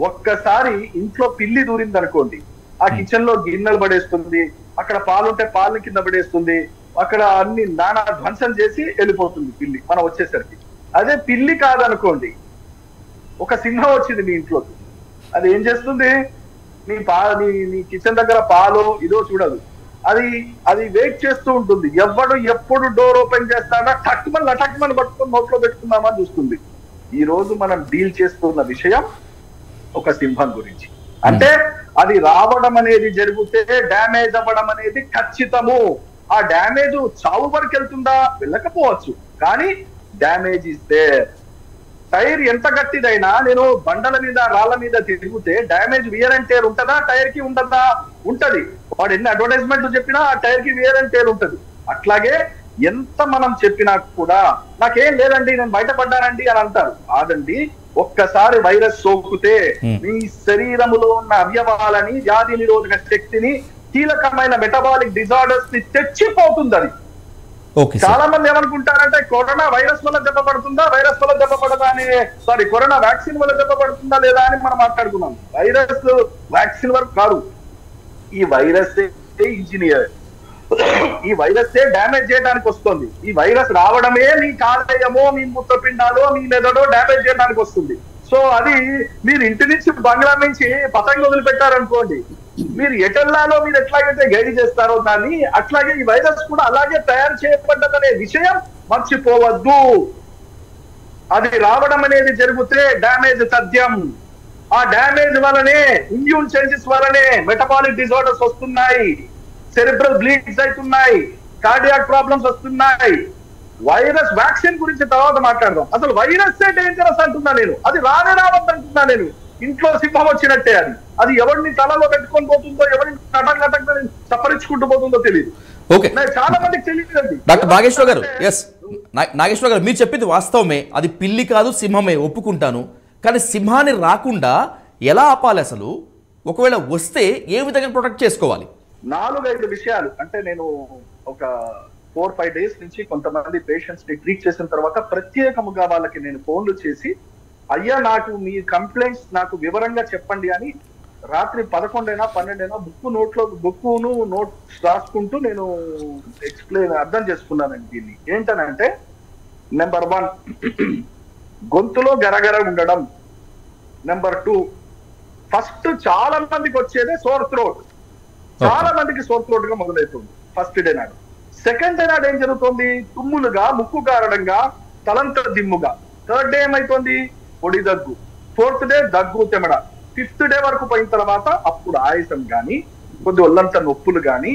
ఒక్కసారి ఇంట్లో పిల్లి దూరింది అనుకోండి, ఆ కిచెన్ లో గిన్నెలు పడేస్తుంది, అక్కడ పాలుంటే పాలు కింద పడేస్తుంది, అక్కడ అన్ని నానా ధ్వంసం చేసి వెళ్ళిపోతుంది పిల్లి మనం వచ్చేసరికి. అదే పిల్లి కాదనుకోండి, ఒక సింహం వచ్చింది మీ ఇంట్లోకి, అది ఏం చేస్తుంది? నీ కిచెన్ దగ్గర పాలు ఇదో చూడదు, అది వెయిట్ చేస్తూ ఉంటుంది. ఎప్పుడు డోర్ ఓపెన్ చేస్తాడా లటక్మని పట్టుకొని నోట్లో పెట్టుకుందామని చూస్తుంది. ఈ రోజు మనం డీల్ చేస్తున్న విషయం ఒక సింహం గురించి. అంటే అది రావడం అనేది జరిగితే డ్యామేజ్ అవ్వడం అనేది ఖచ్చితము. ఆ డ్యామేజ్ చావు వరకు వెళ్తుందా? వెళ్ళకపోవచ్చు, కానీ డ్యామేజ్ ఇస్తే టైర్ ఎంత గట్టిదైనా, నేను బండల మీద రాళ్ల మీద తిరిగితే డ్యామేజ్ వియర్ అండ్ టేర్ ఉంటుందా? టైర్ కి ఉంటుందా? ఉంటది. వాడు ఎన్ని అడ్వర్టైజ్మెంట్ చెప్పినా ఆ టైర్ కి వియర్ అండ్ టేర్ ఉంటది. అట్లాగే ఎంత మనం చెప్పినా కూడా నాకేం లేదండి, నేను బయటపడ్డానండి అని అంటారు. కాదండి, ఒక్కసారి వైరస్ సోకితే మీ శరీరములో ఉన్న అవయవాలని, వ్యాధి నిరోధక శక్తిని, కీలకమైన మెటబాలిక్ డిజార్డర్స్ ని తెచ్చిపోతుంది. అది చాలా మంది ఏమనుకుంటారంటే కరోనా వైరస్ వల్ల దెబ్బ పడుతుందా, వైరస్ వల్ల దెబ్బ పడదా అని, కరోనా వ్యాక్సిన్ వల్ల దెబ్బ పడుతుందా లేదా అని మనం మాట్లాడుకున్నాం. వైరస్ వ్యాక్సిన్ వరకు కాదు, ఈ వైరస్ ఇంజనీర్, ఈ వైరస్ డ్యామేజ్ చేయడానికి వస్తుంది. ఈ వైరస్ రావడమే మీ కాలేయమో, మీ మూత్రపిండాలో, మీ మెదడో డ్యామేజ్ చేయడానికి వస్తుంది. సో అది మీరు ఇంటి నుంచి బంగ్లా నుంచి పతంగి వదిలిపెట్టారనుకోండి, మీరు ఎటెల్లాలో మీరు ఎట్లాగైతే గైడ్ చేస్తారో దాన్ని, అట్లాగే ఈ వైరస్ కూడా అలాగే తయారు చేయబడ్డదనే విషయం మర్చిపోవద్దు. అది రావడం అనేది జరిగితే డ్యామేజ్ తథ్యం. ఆ డ్యామేజ్ వల్లనే, ఇమ్యూన్ చేంజెస్ వల్లనే మెటబాలిక్ డిజార్డర్స్ వస్తున్నాయి, సెరిబ్రల్ బ్లీడ్స్ అవుతున్నాయి, కార్డియాక్ ప్రాబ్లమ్స్ వస్తున్నాయి, వైరస్ వ్యాక్సిన్ గురించి తర్వాత మాట్లాడదాం. అసలు వైరస్ డేంజరస్ అంటున్నా నేను, అది రావద్దంటున్నా నేను. ఇంట్లో సింహం వచ్చినట్టే అది ఎవరిని తలలో పెట్టుకొని పోతుందో, ఎవరిని కటక్ సపరించుకుంటూ పోతుందో తెలియదు. ఓకే, చాలా మందికి తెలియదండి. డాక్టర్ నాగేశ్వర గారు, ఎస్ నాగేశ్వర గారు, మీరు చెప్పింది వాస్తవమే. అది పిల్లి కాదు సింహమే, ఒప్పుకుంటాను. కానీ సింహాన్ని రాకుండా ఎలా ఆపాలి అసలు? ఒకవేళ వస్తే ఏ విధంగా ప్రొటెక్ట్ చేసుకోవాలి? 4-5 విషయాలు అంటే నేను ఒక 4-5 డేస్ నుంచి కొంతమంది పేషెంట్స్ ని ట్రీట్ చేసిన తర్వాత ప్రత్యేకముగా వాళ్ళకి నేను ఫోన్లు చేసి, అయ్యా నాకు మీ కంప్లైంట్స్ నాకు వివరంగా చెప్పండి అని రాత్రి 11-12 బుక్కును నోట్స్ రాసుకుంటూ నేను అర్థం చేసుకున్నానండి. దీన్ని ఏంటనంటే, నెంబర్ 1 గొంతులో గరగర ఉండడం. నెంబర్ 2 ఫస్ట్ చాలా మందికి వచ్చేదే సోర్ థ్రోట్. చాలా మందికి సోర్ థ్రోట్ గా మొదలవుతుంది ఫస్ట్ డే నాడు. సెకండ్ డే నాడు ఏం జరుగుతుంది? తుమ్ములుగా, ముక్కు కారడంగా, తలంత దిమ్ముగా. థర్డ్ డే ఏమైతుంది? పొడి దగ్గు. ఫోర్త్ డే దగ్గు తెమడ. ఫిఫ్త్ డే వరకు పోయిన తర్వాత అప్పుడు ఆయాసం గాని, కొద్ది ఒళ్ళంత నొప్పులు గాని,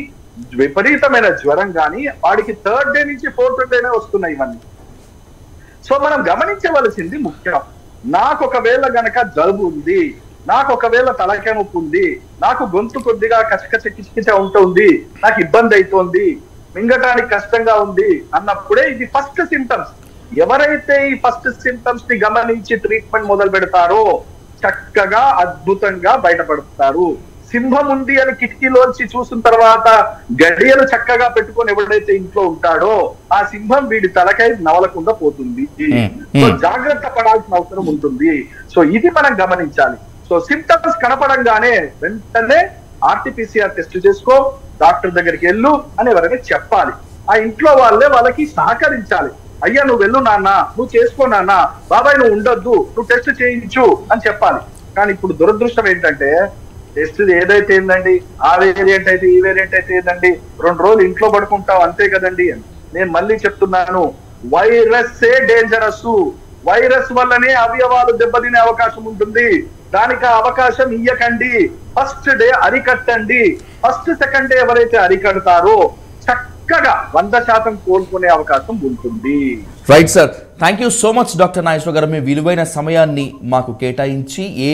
విపరీతమైన జ్వరం గాని, వాడికి థర్డ్ డే నుంచి ఫోర్త్ డేనే వస్తున్నాయి ఇవన్నీ. సో మనం గమనించవలసింది ముఖ్యం. నాకు ఒకవేళ గనక జలుబు ఉంది, నాకు ఒకవేళ తలకాయ నొప్పి ఉంది, నాకు గొంతు కొద్దిగా కిచకిచ ఉంటుంది, నాకు ఇబ్బంది అవుతోంది, మింగటానికి కష్టంగా ఉంది అన్నప్పుడే ఇది ఫస్ట్ సింటమ్స్. ఎవరైతే ఈ ఫస్ట్ సింటమ్స్ ని గమనించి ట్రీట్మెంట్ మొదలు పెడతారో చక్కగా అద్భుతంగా బయటపడతారు. సింహం ఉంది అని కిటికీలోంచి చూసిన తర్వాత గడియలు చక్కగా పెట్టుకొని ఎవడైతే ఇంట్లో ఉంటాడో ఆ సింహం వీడి తలకాయ నవలకుండా పోతుంది. సో జాగ్రత్త పడాల్సిన అవసరం ఉంటుంది. సో ఇది మనం గమనించాలి. సో సిమ్టమ్స్ కనపడంగానే వెంటనే RT-PCR టెస్ట్ చేసుకో, డాక్టర్ దగ్గరికి వెళ్ళు అని ఎవరైనా చెప్పాలి. ఆ ఇంట్లో వాళ్ళకి సహకరించాలి. అయ్యా నువ్వు వెళ్ళు నాన్న, నువ్వు చేసుకో నాన్న, బాబాయ్ నువ్వు ఉండొద్దు, నువ్వు టెస్ట్ చేయించు అని చెప్పాలి. కానీ ఇప్పుడు దురదృష్టం ఏంటంటే, టెస్ట్ ఏదైతే ఏందండి, ఆ వేరియంట్ అయితే ఈ వేరియంట్ అయితే ఏందండి, 2 రోజులు ఇంట్లో పడుకుంటావు అంతే కదండి. నేను మళ్ళీ చెప్తున్నాను, వైరస్ డేంజరస్. వైరస్ వల్లనే అవయవాలు దెబ్బతినే అవకాశం ఉంటుంది. దానికి అవకాశం ఇయ్యకండి. ఫస్ట్ డే అరికట్టండి. ఫస్ట్ సెకండ్ డే ఎవరైతే అరికడతారో చక్కగా 100% కోలుకునే అవకాశం ఉంటుంది. Right sir, thank you so much doctor Nageswara గారు. మీ విలువైన సమయాన్ని మాకు కేటాయించి ఏ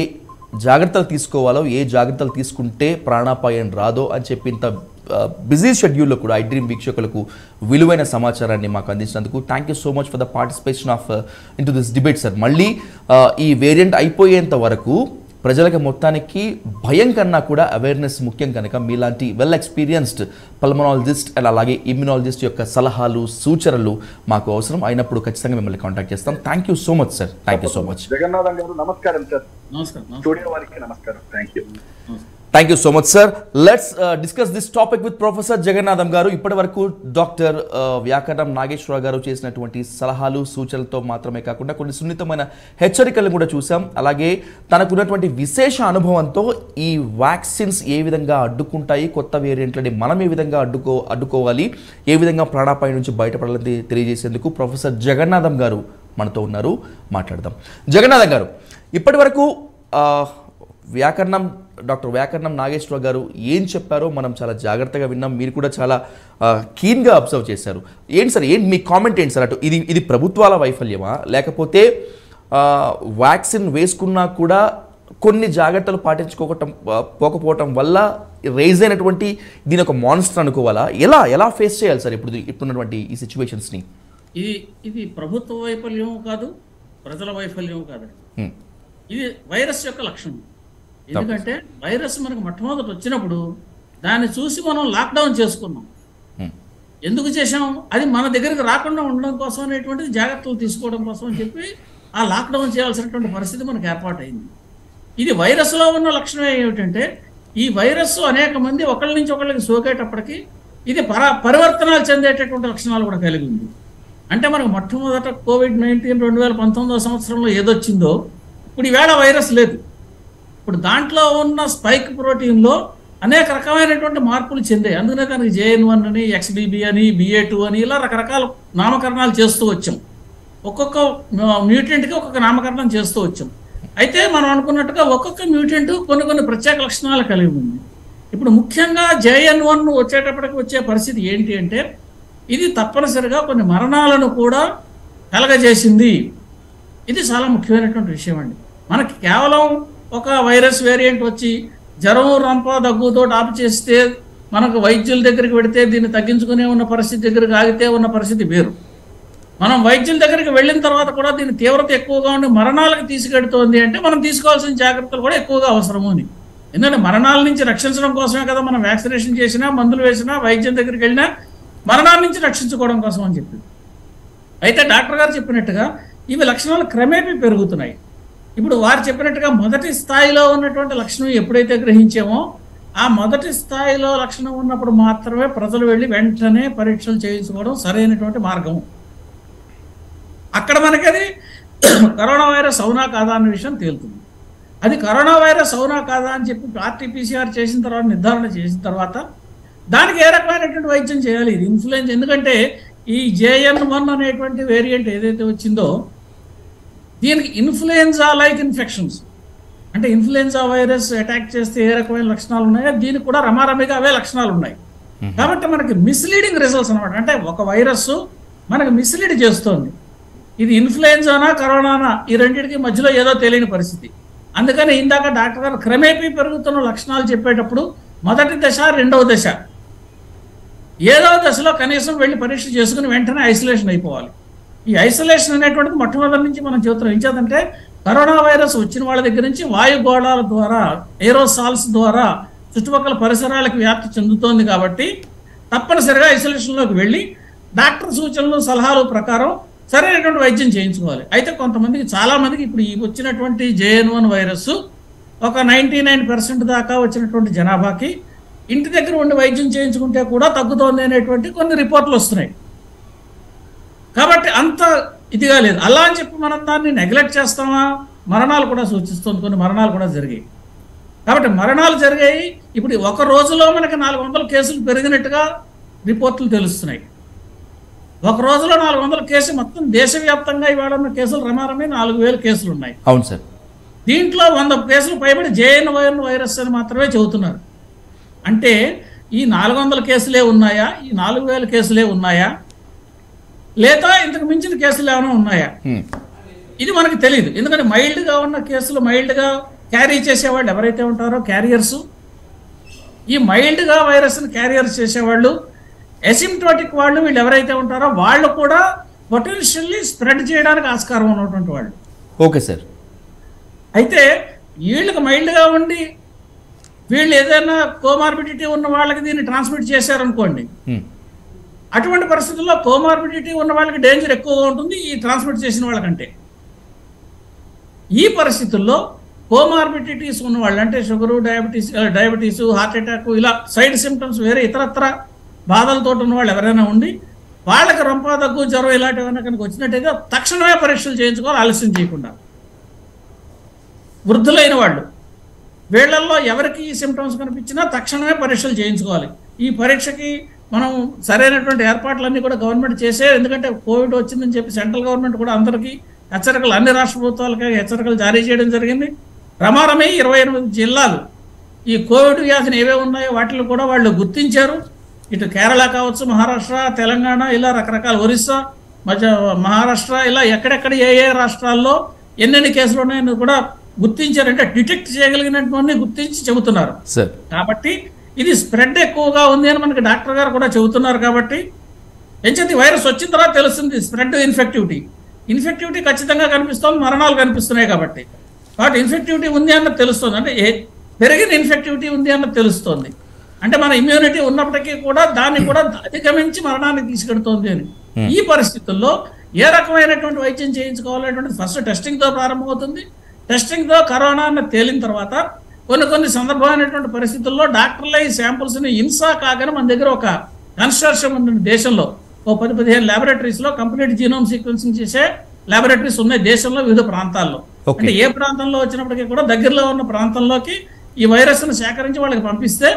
జాగ్రత్తలు తీసుకోవాలో, ఏ జాగ్రత్తలు తీసుకుంటే ప్రాణాపాయం రాదో అని చెప్పి ఇంత బిజీ షెడ్యూల్లో కూడా ఐ డ్రీమ్ వీక్షకులకు విలువైన సమాచారాన్ని మాకు అందించినందుకు thank you so much for the participation of in to this debate sir. మళ్ళీ ఈ వేరియంట్ అయిపోయేంత వరకు ప్రజలకు మొత్తానికి భయం కన్నా కూడా అవేర్నెస్ ముఖ్యం కనుక మీలాంటి వెల్ ఎక్స్పీరియన్స్డ్ పల్మనాలజిస్ట్ అండ్ అలాగే ఇమ్యునాలజిస్ట్ యొక్క సలహాలు, సూచనలు మాకు అవసరం అయినప్పుడు ఖచ్చితంగా మిమ్మల్ని కాంటాక్ట్ చేస్తాం. Thank you so much sir. Thank you so much. Jagannatham గారు నమస్కారం సార్. నమస్కారం. స్టూడియో వారికి నమస్కారం. Thank you. Thank you so much sir. Let's discuss this topic with professor Jagannatham గారు. ఇప్పటి వరకు డాక్టర్ వ్యాకరణం నాగేశ్వర గారు చేసినటువంటి సలహాలు, సూచనలతో మాత్రమే కాకుండా కొన్ని సున్నితమైన హెచ్చరికలను కూడా చూసాం. అలాగే తనకున్నటువంటి విశేష అనుభవంతో ఈ వ్యాక్సిన్స్ ఏ విధంగా అడ్డుకుంటాయి, కొత్త వేరియంట్లని మనం ఏ విధంగా అడ్డుకోవాలి, ఏ విధంగా ప్రాణాపాయం నుంచి బయటపడాలని తెలియజేసేందుకు ప్రొఫెసర్ జగన్నాథం గారు మనతో ఉన్నారు. మాట్లాడదాం. జగన్నాథం గారు, ఇప్పటి వరకు డాక్టర్ వ్యాకరణం నాగేశ్వర గారు ఏం చెప్పారో మనం చాలా జాగ్రత్తగా విన్నాం. మీరు కూడా చాలా కీన్గా అబ్జర్వ్ చేశారు. ఏంటి సార్, మీ కామెంట్ ఏంటి సార్? అటు ఇది ప్రభుత్వాల వైఫల్యమా, లేకపోతే వ్యాక్సిన్ వేసుకున్నా కూడా కొన్ని జాగ్రత్తలు పోకపోవటం వల్ల రైజ్ అయినటువంటి దీని ఒక మాన్స్టర్ అనుకోవాలా? ఎలా ఫేస్ చేయాలి సార్ ఇప్పుడున్నటువంటి ఈ సిచ్యువేషన్స్ని? ఇది ప్రభుత్వ వైఫల్యం కాదు, ప్రజల వైఫల్యం కాదు. ఇది వైరస్ యొక్క లక్షణం. ఎందుకంటే వైరస్ మనకు మొట్టమొదటి వచ్చినప్పుడు దాన్ని చూసి మనం లాక్డౌన్ చేసుకున్నాం. ఎందుకు చేసాం? అది మన దగ్గరికి రాకుండా ఉండడం కోసం అనేటువంటిది జాగ్రత్తలు తీసుకోవడం కోసం అని చెప్పి ఆ లాక్డౌన్ చేయాల్సినటువంటి పరిస్థితి మనకు ఏర్పాటైంది. ఇది వైరస్లో ఉన్న లక్షణం ఏమిటంటే, ఈ వైరస్ అనేక మంది ఒకళ్ళ నుంచి ఒకళ్ళకి సోకేటప్పటికి ఇది పరివర్తనాలు చెందేటటువంటి లక్షణాలు కూడా కలిగి ఉంది. అంటే మనకు మొట్టమొదట COVID-19 2019 సంవత్సరంలో ఏదొచ్చిందో ఇప్పుడు ఈవేళ వైరస్ లేదు. ఇప్పుడు దాంట్లో ఉన్న స్పైక్ ప్రోటీన్లో అనేక రకమైనటువంటి మార్పులు చెందాయి. అందుకనే దానికి JN1 అని, XBB అని, BA2 అని ఇలా రకరకాల నామకరణాలు చేస్తూ వచ్చాం. ఒక్కొక్క మ్యూటెంట్కి ఒక్కొక్క నామకరణం చేస్తూ వచ్చాం. అయితే మనం అనుకున్నట్టుగా ఒక్కొక్క మ్యూటెంట్ కొన్ని ప్రత్యేక లక్షణాలు కలిగి ఉంది. ఇప్పుడు ముఖ్యంగా JN1 వచ్చేటప్పటికి వచ్చే పరిస్థితి ఏంటి అంటే, ఇది తప్పనిసరిగా కొన్ని మరణాలను కూడా కలగజేసింది. ఇది చాలా ముఖ్యమైనటువంటి విషయం అండి. మనకి కేవలం ఒక వైరస్ వేరియంట్ వచ్చి జ్వరం రంప దగ్గుతో ఆపు చేస్తే మనకు వైద్యుల దగ్గరికి వెళితే దీన్ని తగ్గించుకునే ఉన్న పరిస్థితి దగ్గరికి ఆగితే ఉన్న పరిస్థితి వేరు. మనం వైద్యుల దగ్గరికి వెళ్ళిన తర్వాత కూడా దీని తీవ్రత ఎక్కువగా ఉండి మరణాలకు తీసుకెడుతోంది అంటే మనం తీసుకోవాల్సిన జాగ్రత్తలు కూడా ఎక్కువగా అవసరము అని. ఎందుకంటే మరణాల నుంచి రక్షించడం కోసమే కదా మనం వ్యాక్సినేషన్ చేసినా, మందులు వేసినా, వైద్యం దగ్గరికి వెళ్ళినా మరణాల నుంచి రక్షించుకోవడం కోసం అని చెప్పింది. అయితే డాక్టర్ గారు చెప్పినట్టుగా ఇవి లక్షణాలు క్రమేపీ పెరుగుతున్నాయి. ఇప్పుడు వారు చెప్పినట్టుగా మొదటి స్థాయిలో ఉన్నటువంటి లక్షణం ఎప్పుడైతే గ్రహించామో ఆ మొదటి స్థాయిలో లక్షణం ఉన్నప్పుడు మాత్రమే ప్రజలు వెళ్ళి వెంటనే పరీక్షలు చేయించుకోవడం సరైనటువంటి మార్గం. అక్కడ మనకి అది కరోనా వైరస్ అవునా కాదా అన్న విషయం తేలుతుంది. అది కరోనా వైరస్ అవునా కాదా అని చెప్పి RT-PCR చేసిన తర్వాత నిర్ధారణ చేసిన తర్వాత దానికి ఏ రకమైనటువంటి వైద్యం చేయాలి. ఇది ఇన్ఫ్లుయెన్జా, ఎందుకంటే ఈ JN1 అనేటువంటి వేరియంట్ ఏదైతే వచ్చిందో దీనికి ఇన్ఫ్లుయెన్జా లైక్ ఇన్ఫెక్షన్స్, అంటే ఇన్ఫ్లుయెన్జా వైరస్ అటాక్ చేస్తే ఏ రకమైన లక్షణాలు ఉన్నాయో దీనికి కూడా రమారమిగా అవే లక్షణాలు ఉన్నాయి. కాబట్టి మనకి మిస్లీడింగ్ రిజల్ట్స్ అనమాట. అంటే ఒక వైరస్ మనకు మిస్లీడ్ చేస్తోంది. ఇది ఇన్ఫ్లుయెన్జానా కరోనానా ఈ రెండింటికి మధ్యలో ఏదో తెలియని పరిస్థితి. అందుకని ఇందాక డాక్టర్ గారు క్రమేపీ పెరుగుతున్న లక్షణాలు చెప్పేటప్పుడు మొదటి దశ, రెండవ దశ, ఏదో దశలో కనీసం వెళ్ళి పరీక్ష చేసుకుని వెంటనే ఐసోలేషన్ అయిపోవాలి. ఈ ఐసోలేషన్ అనేటువంటిది మొట్టమొదటి నుంచి మనం చెబుతున్నాం. ఏం చేద్దంటే కరోనా వైరస్ వచ్చిన వాళ్ళ దగ్గర నుంచి వాయుగోళాల ద్వారా, ఏరోసాల్స్ ద్వారా చుట్టుపక్కల పరిసరాలకు వ్యాప్తి చెందుతోంది. కాబట్టి తప్పనిసరిగా ఐసోలేషన్లోకి వెళ్ళి డాక్టర్ సూచనలు, సలహాలు ప్రకారం సరైనటువంటి వైద్యం చేయించుకోవాలి. అయితే కొంతమందికి, చాలామందికి ఇప్పుడు ఈ వచ్చినటువంటి JN1 వైరస్ ఒక 99% దాకా వచ్చినటువంటి జనాభాకి ఇంటి దగ్గర ఉండి వైద్యం చేయించుకుంటే కూడా తగ్గుతోంది అనేటువంటి కొన్ని రిపోర్ట్లు వస్తున్నాయి. కాబట్టి అంత ఇదిగా లేదు. అలా అని చెప్పి మనం దాన్ని నెగ్లెక్ట్ చేస్తామా? మరణాలు కూడా సూచిస్తుంది, కొన్ని మరణాలు కూడా జరిగాయి. కాబట్టి మరణాలు జరిగాయి. ఇప్పుడు ఒక రోజులో మనకి 400 కేసులు పెరిగినట్టుగా రిపోర్ట్లు తెలుస్తున్నాయి. ఒక రోజులో 400 కేసులు, మొత్తం దేశవ్యాప్తంగా ఇవాళ ఉన్న కేసులు రమారమే 4000 కేసులు ఉన్నాయి. అవును సార్. దీంట్లో 100 కేసులు పైబడి JN1 వైరస్ అని మాత్రమే చెబుతున్నారు. అంటే ఈ 400 కేసులే ఉన్నాయా, ఈ 4000 కేసులే ఉన్నాయా, లేదా ఇంతకు మించిన కేసులు ఏమైనా ఉన్నాయా, ఇది మనకు తెలియదు. ఎందుకంటే మైల్డ్గా ఉన్న కేసులు, మైల్డ్గా క్యారీ చేసేవాళ్ళు ఎవరైతే ఉంటారో క్యారియర్స్, ఈ మైల్డ్గా వైరస్ని క్యారియర్స్ చేసేవాళ్ళు, ఎసిమ్టోటిక్ వాళ్ళు, వీళ్ళు ఎవరైతే ఉంటారో వాళ్ళు కూడా పొటెన్షియల్లీ స్ప్రెడ్ చేయడానికి ఆస్కారం ఉన్నటువంటి వాళ్ళు. Okay sir. అయితే వీళ్ళకి మైల్డ్గా ఉండి వీళ్ళు ఏదైనా కోమార్బిడిటీ ఉన్న వాళ్ళకి దీన్ని ట్రాన్స్మిట్ చేశారనుకోండి, అటువంటి పరిస్థితుల్లో కోమార్బిడిటీ ఉన్న వాళ్ళకి డేంజర్ ఎక్కువగా ఉంటుంది ఈ ట్రాన్స్మిట్ చేసిన వాళ్ళకంటే. ఈ పరిస్థితుల్లో కోమార్బిడిటీస్ ఉన్న వాళ్ళు, అంటే షుగరు, డయాబెటీస్, హార్ట్ అటాక్, ఇలా సైడ్ సిమ్టమ్స్ వేరే ఇతరత్ర బాధలతో ఉన్న వాళ్ళు ఎవరైనా ఉండి వాళ్ళకి రంప, దగ్గు, జ్వరం ఇలాంటివైనా కనుక వచ్చినట్టయితే తక్షణమే పరీక్షలు చేయించుకోవాలి, ఆలస్యం చేయకుండా. వృద్ధులైన వాళ్ళు, వీళ్ళల్లో ఎవరికి ఈ సిమ్టమ్స్ కనిపించినా తక్షణమే పరీక్షలు చేయించుకోవాలి. ఈ పరీక్షకి మనం సరైనటువంటి ఏర్పాట్లన్నీ కూడా గవర్నమెంట్ చేసే, ఎందుకంటే కోవిడ్ వచ్చిందని చెప్పి సెంట్రల్ గవర్నమెంట్ కూడా అందరికీ హెచ్చరికలు, అన్ని రాష్ట్ర ప్రభుత్వాలకి హెచ్చరికలు జారీ చేయడం జరిగింది. రమారమే 28 జిల్లాలు ఈ కోవిడ్ వ్యాధిని ఏవే ఉన్నాయో వాటిని కూడా వాళ్ళు గుర్తించారు. ఇటు కేరళ కావచ్చు, మహారాష్ట్ర, తెలంగాణ, ఇలా రకరకాల, ఒరిస్సా, మహారాష్ట్ర, ఇలా ఎక్కడెక్కడ ఏ రాష్ట్రాల్లో ఎన్నెన్ని కేసులు ఉన్నాయని కూడా గుర్తించారంటే డిటెక్ట్ చేయగలిగినటువంటి గుర్తించి చెబుతున్నారు. కాబట్టి ఇది స్ప్రెడ్ ఎక్కువగా ఉంది అని మనకి డాక్టర్ గారు కూడా చెబుతున్నారు. కాబట్టి ఎంచేది వైరస్ వచ్చిన తర్వాత తెలుస్తుంది స్ప్రెడ్, ఇన్ఫెక్టివిటీ ఖచ్చితంగా కనిపిస్తుంది, మరణాలు కనిపిస్తున్నాయి. కాబట్టి ఇన్ఫెక్టివిటీ ఉంది అన్నది తెలుస్తుంది, అంటే పెరిగిన ఇన్ఫెక్టివిటీ ఉంది అన్నది తెలుస్తుంది. అంటే మన ఇమ్యూనిటీ ఉన్నప్పటికీ కూడా దాన్ని కూడా అధిగమించి మరణానికి తీసుకెడుతోంది అని. ఈ పరిస్థితుల్లో ఏ రకమైనటువంటి వైద్యం చేయించుకోవాలనేటువంటి ఫస్ట్ టెస్టింగ్తో ప్రారంభమవుతుంది. టెస్టింగ్తో కరోనా అన్న తేలిన తర్వాత కొన్ని సందర్భమైనటువంటి పరిస్థితుల్లో డాక్టర్ల ఈ శాంపుల్స్ని ఇన్సా కాగానే మన దగ్గర ఒక కన్స్ట్రక్షన్ ఉంది దేశంలో. ఓ 10-15 ల్యాబొరేటరీస్లో కంప్లీట్ జీనోమ్ సీక్వెన్సింగ్ చేసే ల్యాబొరేటరీస్ ఉన్నాయి దేశంలో వివిధ ప్రాంతాల్లో. అంటే ఏ ప్రాంతంలో వచ్చినప్పటికీ కూడా దగ్గరలో ఉన్న ప్రాంతంలోకి ఈ వైరస్ను సేకరించి వాళ్ళకి పంపిస్తే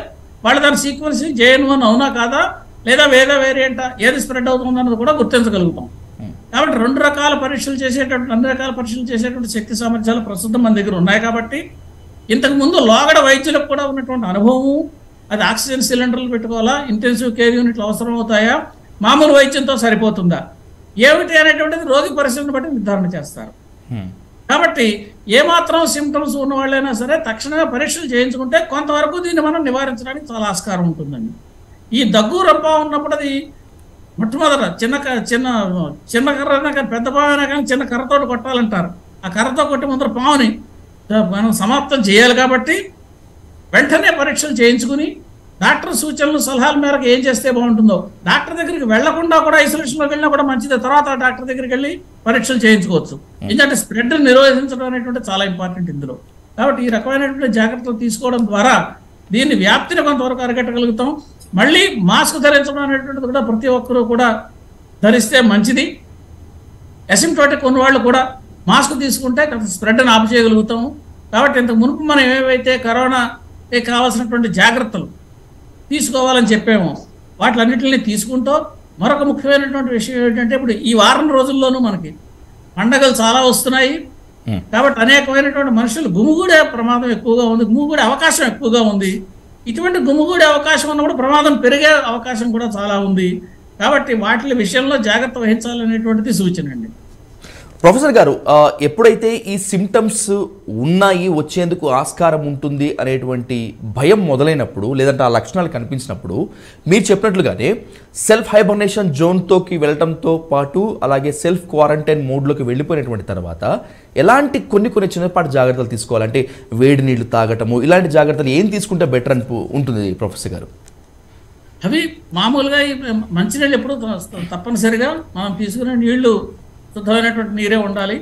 వాళ్ళు దాని సీక్వెన్సింగ్ JN1 అవునా కాదా, లేదా వేరే వేరియంటా, ఏది స్ప్రెడ్ అవుతుందన్నది కూడా గుర్తించగలుగుతాం. కాబట్టి అన్ని రకాల పరీక్షలు చేసేటువంటి శక్తి సామర్థ్యాలు ప్రస్తుతం మన దగ్గర ఉన్నాయి. కాబట్టి ఇంతకుముందు లోగడ వైద్యులకు కూడా ఉన్నటువంటి అనుభవం, అది ఆక్సిజన్ సిలిండర్లు పెట్టుకోవాలా, ఇంటెన్సివ్ కేర్ యూనిట్లు అవసరం అవుతాయా, మామూలు వైద్యంతో సరిపోతుందా ఏమిటి అనేటువంటిది రోగి పరిస్థితిని బట్టి నిర్ధారణ చేస్తారు. కాబట్టి ఏమాత్రం సిమ్టమ్స్ ఉన్న వాళ్ళైనా సరే తక్షణమే పరీక్షలు చేయించుకుంటే కొంతవరకు దీన్ని మనం నివారించడానికి చాలా ఆస్కారం ఉంటుందండి. ఈ దగ్గు రప్ప ఉన్నప్పుడు అది మొట్టమొదట చిన్న కర్రైనా కానీ పెద్ద పామైనా కానీ చిన్న కర్రతో కొట్టాలంటారు. ఆ కర్రతో కొట్టి ముందర పాముని మనం సమాప్తం చేయాలి. కాబట్టి వెంటనే పరీక్షలు చేయించుకుని డాక్టర్ సూచనలు సలహాల మేరకు ఏం చేస్తే బాగుంటుందో, డాక్టర్ దగ్గరికి వెళ్లకుండా కూడా ఐసోలేషన్లోకి వెళ్ళినా కూడా మంచిదే, తర్వాత డాక్టర్ దగ్గరికి వెళ్ళి పరీక్షలు చేయించుకోవచ్చు. ఎందుకంటే స్ప్రెడ్ నిరోధించడం అనేటువంటి చాలా ఇంపార్టెంట్ ఇందులో. కాబట్టి ఈ రకమైనటువంటి జాగ్రత్తలు తీసుకోవడం ద్వారా దీన్ని వ్యాప్తిని కొంతవరకు అరికట్టగలుగుతాం. మళ్ళీ మాస్క్ ధరించడం అనేటువంటిది కూడా ప్రతి ఒక్కరూ కూడా ధరిస్తే మంచిది. అసిమ్టోటిక్ ఉన్న వాళ్ళు కూడా మాస్క్ తీసుకుంటే స్ప్రెడ్ని ఆపు చేయగలుగుతాము. కాబట్టి ఇంతకు మునుపు మనం ఏవైతే కరోనాకి కావాల్సినటువంటి జాగ్రత్తలు తీసుకోవాలని చెప్పామో వాటిలన్నింటినీ తీసుకుంటూ మరొక ముఖ్యమైనటువంటి విషయం ఏంటంటే ఇప్పుడు ఈ వారం రోజుల్లోనూ మనకి పండగలు చాలా వస్తున్నాయి. కాబట్టి అనేకమైనటువంటి మనుషులు గుమిగూడే ప్రమాదం ఎక్కువగా ఉంది, గుమిగూడే అవకాశం ఎక్కువగా ఉంది. ఇటువంటి గుమిగూడే అవకాశం ఉన్నప్పుడు ప్రమాదం పెరిగే అవకాశం కూడా చాలా ఉంది. కాబట్టి వాటి విషయంలో జాగ్రత్త వహించాలనేటువంటిది సూచన అండి. ప్రొఫెసర్ గారు, ఎప్పుడైతే ఈ సిమ్టమ్స్ ఉన్నాయి, వచ్చేందుకు ఆస్కారం ఉంటుంది అనేటువంటి భయం మొదలైనప్పుడు, లేదంటే ఆ లక్షణాలు కనిపించినప్పుడు మీరు చెప్పినట్లుగానే సెల్ఫ్ హైబర్నేషన్ జోన్తోకి వెళ్ళటంతో పాటు అలాగే సెల్ఫ్ క్వారంటైన్ మోడ్లోకి వెళ్ళిపోయినటువంటి తర్వాత ఎలాంటి కొన్ని చిన్నపాటి జాగ్రత్తలు తీసుకోవాలంటే వేడి నీళ్లు తాగటము, ఇలాంటి జాగ్రత్తలు ఏం తీసుకుంటే బెటర్ ఉంటుంది ప్రొఫెసర్ గారు? అవి మామూలుగా మంచినీళ్ళు ఎప్పుడు తప్పనిసరిగా మనం తీసుకునే నీళ్లు శుద్ధమైనటువంటి నీరే ఉండాలి.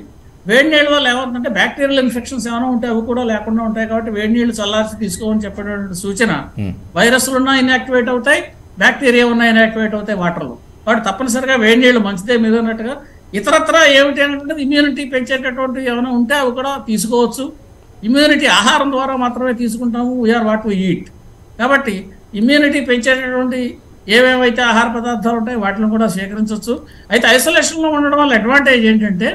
వేడి నీళ్ళ వల్ల ఏమవుతుందంటే బ్యాక్టీరియల్ ఇన్ఫెక్షన్స్ ఏమైనా ఉంటే అవి కూడా లేకుండా ఉంటాయి. కాబట్టి వేడి నీళ్లు చల్లార్చి తీసుకోమని చెప్పేటువంటి సూచన. వైరస్లు ఉన్నా ఇన్యాక్టివేట్ అవుతాయి, బ్యాక్టీరియా ఉన్నా ఇన్యాక్టివేట్ అవుతాయి వాటర్లో. కాబట్టి తప్పనిసరిగా వేడి నీళ్ళు మంచిదే. మీరు అన్నట్టుగా ఇతరత్ర ఏమిటి అంటే ఇమ్యూనిటీ పెంచేటటువంటి ఏమైనా ఉంటే అవి కూడా తీసుకోవచ్చు. ఇమ్యూనిటీ ఆహారం ద్వారా మాత్రమే తీసుకుంటాము, వీఆర్ వాట్ వి ఈట్. కాబట్టి ఇమ్యూనిటీ పెంచేటటువంటి ఏమేమైతే ఆహార పదార్థాలు ఉంటాయి వాటిని కూడా సేకరించవచ్చు. అయితే ఐసోలేషన్లో ఉండడం వల్ల అడ్వాంటేజ్ ఏంటంటే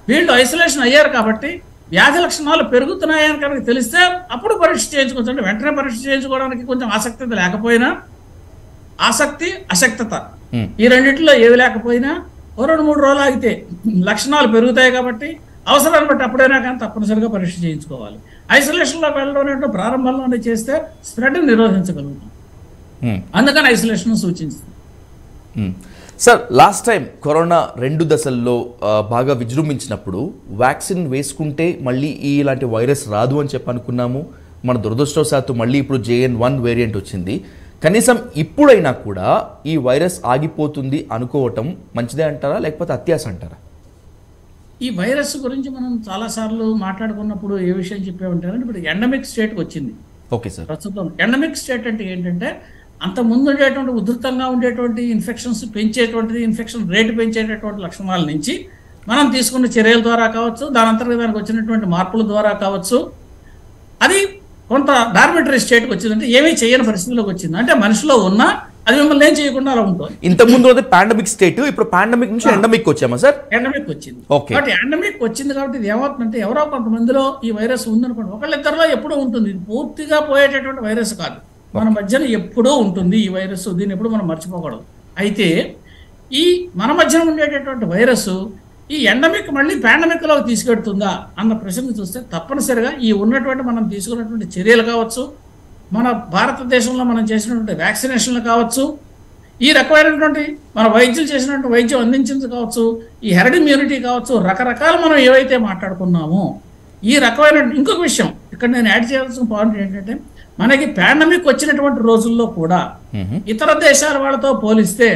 వీళ్ళు ఐసోలేషన్ అయ్యారు కాబట్టి వ్యాధి లక్షణాలు పెరుగుతున్నాయని కనుక తెలిస్తే అప్పుడు పరీక్ష చేయించుకోవచ్చు. అంటే వెంటనే పరీక్ష చేయించుకోవడానికి కొంచెం ఆసక్తి లేకపోయినా, ఆసక్తి అశక్తత ఈ రెండింటిలో ఏవి లేకపోయినా 2-3 రోజులు ఆగితే లక్షణాలు పెరుగుతాయి. కాబట్టి అవసరాన్ని బట్టి అప్పుడైనా కానీ తప్పనిసరిగా పరీక్ష చేయించుకోవాలి. ఐసోలేషన్లోకి వెళ్ళడం అనేటువంటి ప్రారంభంలోనే చేస్తే స్ప్రెడ్ నిరోధించగలుగుతాం. అందుకని ఐసోలేషన్ సూచిస్తుంది. సార్, లాస్ట్ టైం కరోనా 2 దశల్లో బాగా విజృంభించినప్పుడు వ్యాక్సిన్ వేసుకుంటే మళ్ళీ ఇలాంటి వైరస్ రాదు అని చెప్పి అనుకున్నాము. మన దురదృష్టవశాత్తు మళ్ళీ ఇప్పుడు JN1 వేరియంట్ వచ్చింది. కనీసం ఇప్పుడైనా కూడా ఈ వైరస్ ఆగిపోతుంది అనుకోవటం మంచిదే అంటారా, లేకపోతే అత్యాశ అంటారా? ఈ వైరస్ గురించి మనం చాలాసార్లు మాట్లాడుకున్నప్పుడు ఏ విషయం చెప్పామంటారంటే ఇప్పుడు ఎండమిక్ స్టేట్కి వచ్చింది. Okay sir. ప్రస్తుతం ఎండమిక్ స్టేట్ అంటే ఏంటంటే అంత ముందు ఉండేటువంటి ఉధృతంగా ఉండేటువంటి ఇన్ఫెక్షన్స్ పెంచేటువంటిది, ఇన్ఫెక్షన్ రేటు పెంచేటటువంటి లక్షణాల నుంచి మనం తీసుకున్న చర్యల ద్వారా కావచ్చు, దాని అంతర్గత దానికి వచ్చినటువంటి మార్పుల ద్వారా కావచ్చు, అది కొంత డార్మిటరీ స్టేట్కి వచ్చిందంటే ఏమీ చేయని పరిస్థితిలోకి వచ్చింది. అంటే మనిషిలో ఉన్నా అది మిమ్మల్ని ఏం చేయకుండా అలా ఉంటుంది. ఇంతకుముందు పాండమిక్ స్టేట్, ఇప్పుడు పాండమిక్ నుంచి ఎండమిక్ వచ్చామా సార్? ఎండమిక్ వచ్చింది. కాబట్టి ఎండమిక్ వచ్చింది కాబట్టి ఇది ఏమవుతుందంటే ఎవరో కొంతమందిలో ఈ వైరస్ ఉందనుకోండి, ఒకళ్ళిద్దరిలో ఎప్పుడూ ఉంటుంది. ఇది పూర్తిగా పోయేటటువంటి వైరస్ కాదు, మన మధ్యన ఎప్పుడూ ఉంటుంది ఈ వైరస్. దీన్ని ఎప్పుడు మనం మర్చిపోకూడదు. అయితే ఈ మన మధ్యన ఉండేటటువంటి వైరస్ ఈ ఎండమిక్ మళ్ళీ పాండమిక్లోకి తీసుకెడుతుందా అన్న ప్రశ్న చూస్తే తప్పనిసరిగా ఈ ఉన్నటువంటి మనం తీసుకున్నటువంటి చర్యలు కావచ్చు, మన భారతదేశంలో మనం చేసినటువంటి వ్యాక్సినేషన్లు కావచ్చు, ఈ రకమైనటువంటి మన వైద్యులు చేసినటువంటి వైద్యం అందించింది కావచ్చు, ఈ హెర్డ్ ఇమ్యూనిటీ కావచ్చు, రకరకాలు మనం ఏవైతే మాట్లాడుకున్నామో ఈ రకమైన ఇంకొక విషయం ఇక్కడ నేను యాడ్ చేయాల్సిన పాయింట్ ఏంటంటే మనకి పాండమిక్ వచ్చినటువంటి రోజుల్లో కూడా ఇతర దేశాల వాళ్ళతో పోలిస్తే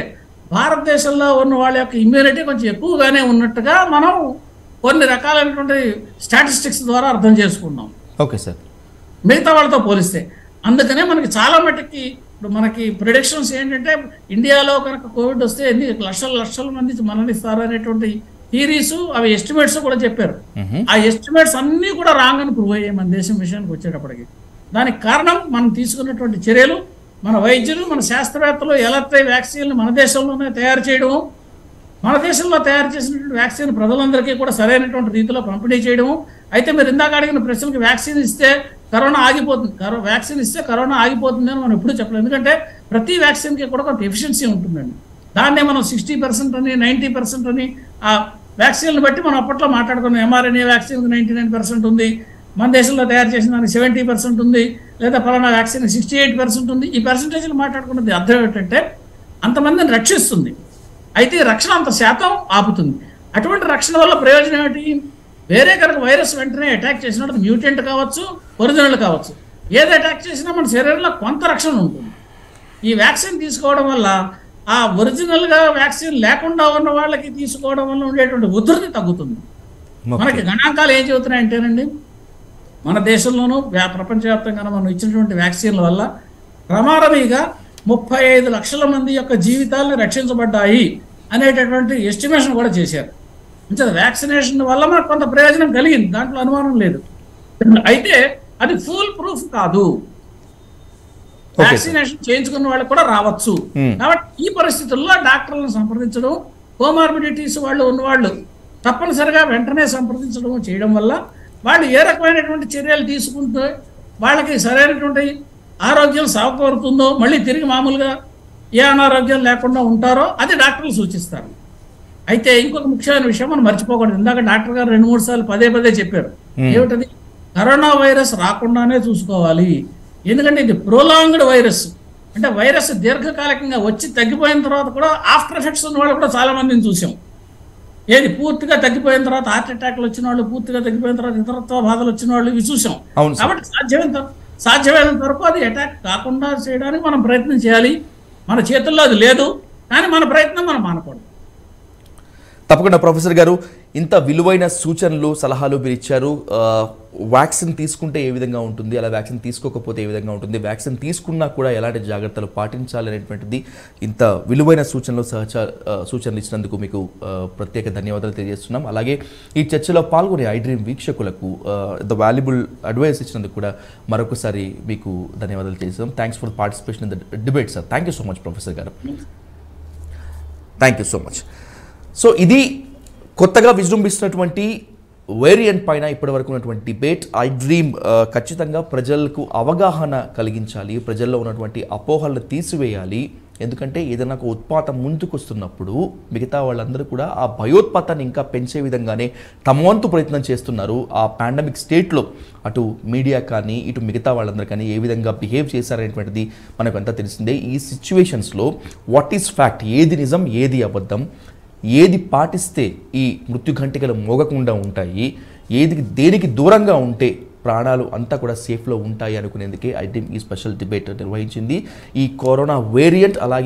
భారతదేశంలో ఉన్న వాళ్ళ యొక్క ఇమ్యూనిటీ కొంచెం ఎక్కువగానే ఉన్నట్టుగా మనం కొన్ని రకాలైనటువంటి స్టాటిస్టిక్స్ ద్వారా అర్థం చేసుకున్నాం. Okay sir. మిగతా వాళ్ళతో పోలిస్తే అందుకనే మనకి చాలా మటుకి ఇప్పుడు మనకి ప్రిడిక్షన్స్ ఏంటంటే ఇండియాలో కనుక కోవిడ్ వస్తే ఎన్ని లక్షల మంది మరణిస్తారు అనేటువంటి థీరీస్, అవి ఎస్టిమేట్స్ కూడా చెప్పారు. ఆ ఎస్టిమేట్స్ అన్నీ కూడా రాంగ్ అని ప్రూవ్ అయ్యాయి మన దేశం విషయానికి వచ్చేటప్పటికి. దానికి కారణం మనం తీసుకున్నటువంటి చర్యలు, మన వైద్యులు, మన శాస్త్రవేత్తలు ఎలాంటి వ్యాక్సిన్లు మన దేశంలోనే తయారు చేయడము, మన దేశంలో తయారు చేసినటువంటి వ్యాక్సిన్ ప్రజలందరికీ కూడా సరైనటువంటి రీతిలో పంపిణీ చేయడము. అయితే మీరు ఇందాక అడిగిన ప్రశ్నలకు వ్యాక్సిన్ ఇస్తే కరోనా ఆగిపోతుంది, వ్యాక్సిన్ ఇస్తే కరోనా ఆగిపోతుంది అని మనం ఎప్పుడూ చెప్పలేదు. ఎందుకంటే ప్రతి వ్యాక్సిన్కి కూడా కొంత ఎఫిషియన్సీ ఉంటుందండి. దాన్నే మనం 60% అని 90% అని ఆ వ్యాక్సిన్లు బట్టి మనం అప్పట్లో మాట్లాడుకున్నాం. mRNA వ్యాక్సిన్ 99% ఉంది, మన దేశంలో తయారు చేసిన దానికి 70% ఉంది, లేదా ఫలానా వ్యాక్సిన్ 68% ఉంది. ఈ పర్సంటేజ్లు మాట్లాడుకున్నది అర్థం ఏంటంటే అంతమందిని రక్షిస్తుంది, అయితే ఈ రక్షణ అంత శాతం ఆపుతుంది. అటువంటి రక్షణ వల్ల ప్రయోజనం ఏమిటి? వేరే కనుక వైరస్ వెంటనే అటాక్ చేసినప్పుడు మ్యూటెంట్ కావచ్చు, ఒరిజినల్ కావచ్చు, ఏది అటాక్ చేసినా మన శరీరంలో కొంత రక్షణ ఉంటుంది. ఈ వ్యాక్సిన్ తీసుకోవడం వల్ల ఆ ఒరిజినల్గా వ్యాక్సిన్ లేకుండా ఉన్న వాళ్ళకి తీసుకోవడం వల్ల ఉండేటువంటి ఉధృతి తగ్గుతుంది. మనకి గణాంకాలు ఏం చెబుతున్నాయంటేనండి, మన దేశంలోనూ ప్రపంచవ్యాప్తంగా మనం ఇచ్చినటువంటి వ్యాక్సిన్ల వల్ల ప్రమాదమీగా 35 లక్షల మంది యొక్క జీవితాలను రక్షించబడ్డాయి అనేటటువంటి ఎస్టిమేషన్ కూడా చేశారు. అంటే వ్యాక్సినేషన్ వల్ల మనకు కొంత ప్రయోజనం కలిగింది, దాంట్లో అనుమానం లేదు. అయితే అది ఫుల్ ప్రూఫ్ కాదు, వ్యాక్సినేషన్ చేయించుకున్న వాళ్ళకి కూడా రావచ్చు. కాబట్టి ఈ పరిస్థితుల్లో డాక్టర్లను సంప్రదించడం, కోమార్బిడిటీస్ వాళ్ళు ఉన్నవాళ్ళు తప్పనిసరిగా వెంటనే సంప్రదించడం చేయడం వల్ల వాళ్ళు ఏ రకమైనటువంటి చర్యలు తీసుకుంటే వాళ్ళకి సరైనటువంటి ఆరోగ్యం సాగుకోరుతుందో, మళ్ళీ తిరిగి మామూలుగా ఏ అనారోగ్యం లేకుండా ఉంటారో అది డాక్టర్లు సూచిస్తారు. అయితే ఇంకొక ముఖ్యమైన విషయం మనం మర్చిపోకూడదు. ఇందాక డాక్టర్ గారు 2-3 సార్లు పదే చెప్పారు. ఏమిటది? కరోనా వైరస్ రాకుండానే చూసుకోవాలి. ఎందుకంటే ఇది ప్రొలాంగ్డ్ వైరస్, అంటే వైరస్ దీర్ఘకాలికంగా వచ్చి తగ్గిపోయిన తర్వాత కూడా ఆఫ్టర్ ఎఫెక్ట్స్ ఉన్న వాళ్ళు కూడా చాలా మందిని చూసాం. ఏది పూర్తిగా తగ్గిపోయిన తర్వాత హార్ట్ అటాక్లు వచ్చిన వాళ్ళు, పూర్తిగా తగ్గిపోయిన తర్వాత ఇతరత్వ బాధలు వచ్చిన వాళ్ళు ఇవి చూసాం. కాబట్టి సాధ్యమైనంత వరకు అది అటాక్ కాకుండా చేయడానికి మనం ప్రయత్నం చేయాలి. మన చేతుల్లో అది లేదు, కానీ మన ప్రయత్నం మనం మానకూడదు. తప్పకుండా ప్రొఫెసర్ గారు, ఇంత విలువైన సూచనలు సలహాలు మీరు ఇచ్చారు. వ్యాక్సిన్ తీసుకుంటే ఏ విధంగా ఉంటుంది, అలా వ్యాక్సిన్ తీసుకోకపోతే ఏ విధంగా ఉంటుంది, వ్యాక్సిన్ తీసుకున్నా కూడా ఎలాంటి జాగ్రత్తలు పాటించాలి అనేటువంటిది ఇంత విలువైన సూచనలు ఇచ్చినందుకు మీకు ప్రత్యేక ధన్యవాదాలు తెలియజేస్తున్నాం. అలాగే ఈ చర్చలో పాల్గొనే iDream వీక్షకులకు ఇంత వాల్యుబుల్ అడ్వైస్ ఇచ్చినందుకు కూడా మరొకసారి మీకు ధన్యవాదాలు తెలియజేస్తాం. Thanks for participation in the debate sir. Thank you so much professor గారు. Thank you so much. So ఇది కొత్తగా విజృంభిస్తున్నటువంటి వేరియంట్ పైన ఇప్పటివరకు ఉన్నటువంటి డిబేట్. iDream ఖచ్చితంగా ప్రజలకు అవగాహన కలిగించాలి, ప్రజల్లో ఉన్నటువంటి అపోహలను తీసివేయాలి. ఎందుకంటే ఏదైనా ఒక ఉత్పాతం ముందుకు వస్తున్నప్పుడు మిగతా వాళ్ళందరూ కూడా ఆ భయోత్పాతాన్ని ఇంకా పెంచే విధంగానే తమ వంతు ప్రయత్నం చేస్తున్నారు. ఆ పాండమిక్ స్టేట్లో అటు మీడియా కానీ ఇటు మిగతా వాళ్ళందరూ కానీ ఏ విధంగా బిహేవ్ చేశారనేటువంటిది మనకు అంతా తెలిసిందే. ఈ సిచ్యువేషన్స్లో వాట్ ఈస్ ఫ్యాక్ట్, ఏది నిజం ఏది అబద్ధం, ఏది పాటిస్తే ఈ మృత్యుఘంటికలు మోగకుండా ఉంటాయి, దేనికి దూరంగా ఉంటే ప్రాణాలు అంతా కూడా సేఫ్లో ఉంటాయి అనుకునేందుకే iDream ఈ స్పెషల్ డిబేట్ నిర్వహించింది. ఈ కరోనా వేరియంట్ అలాగే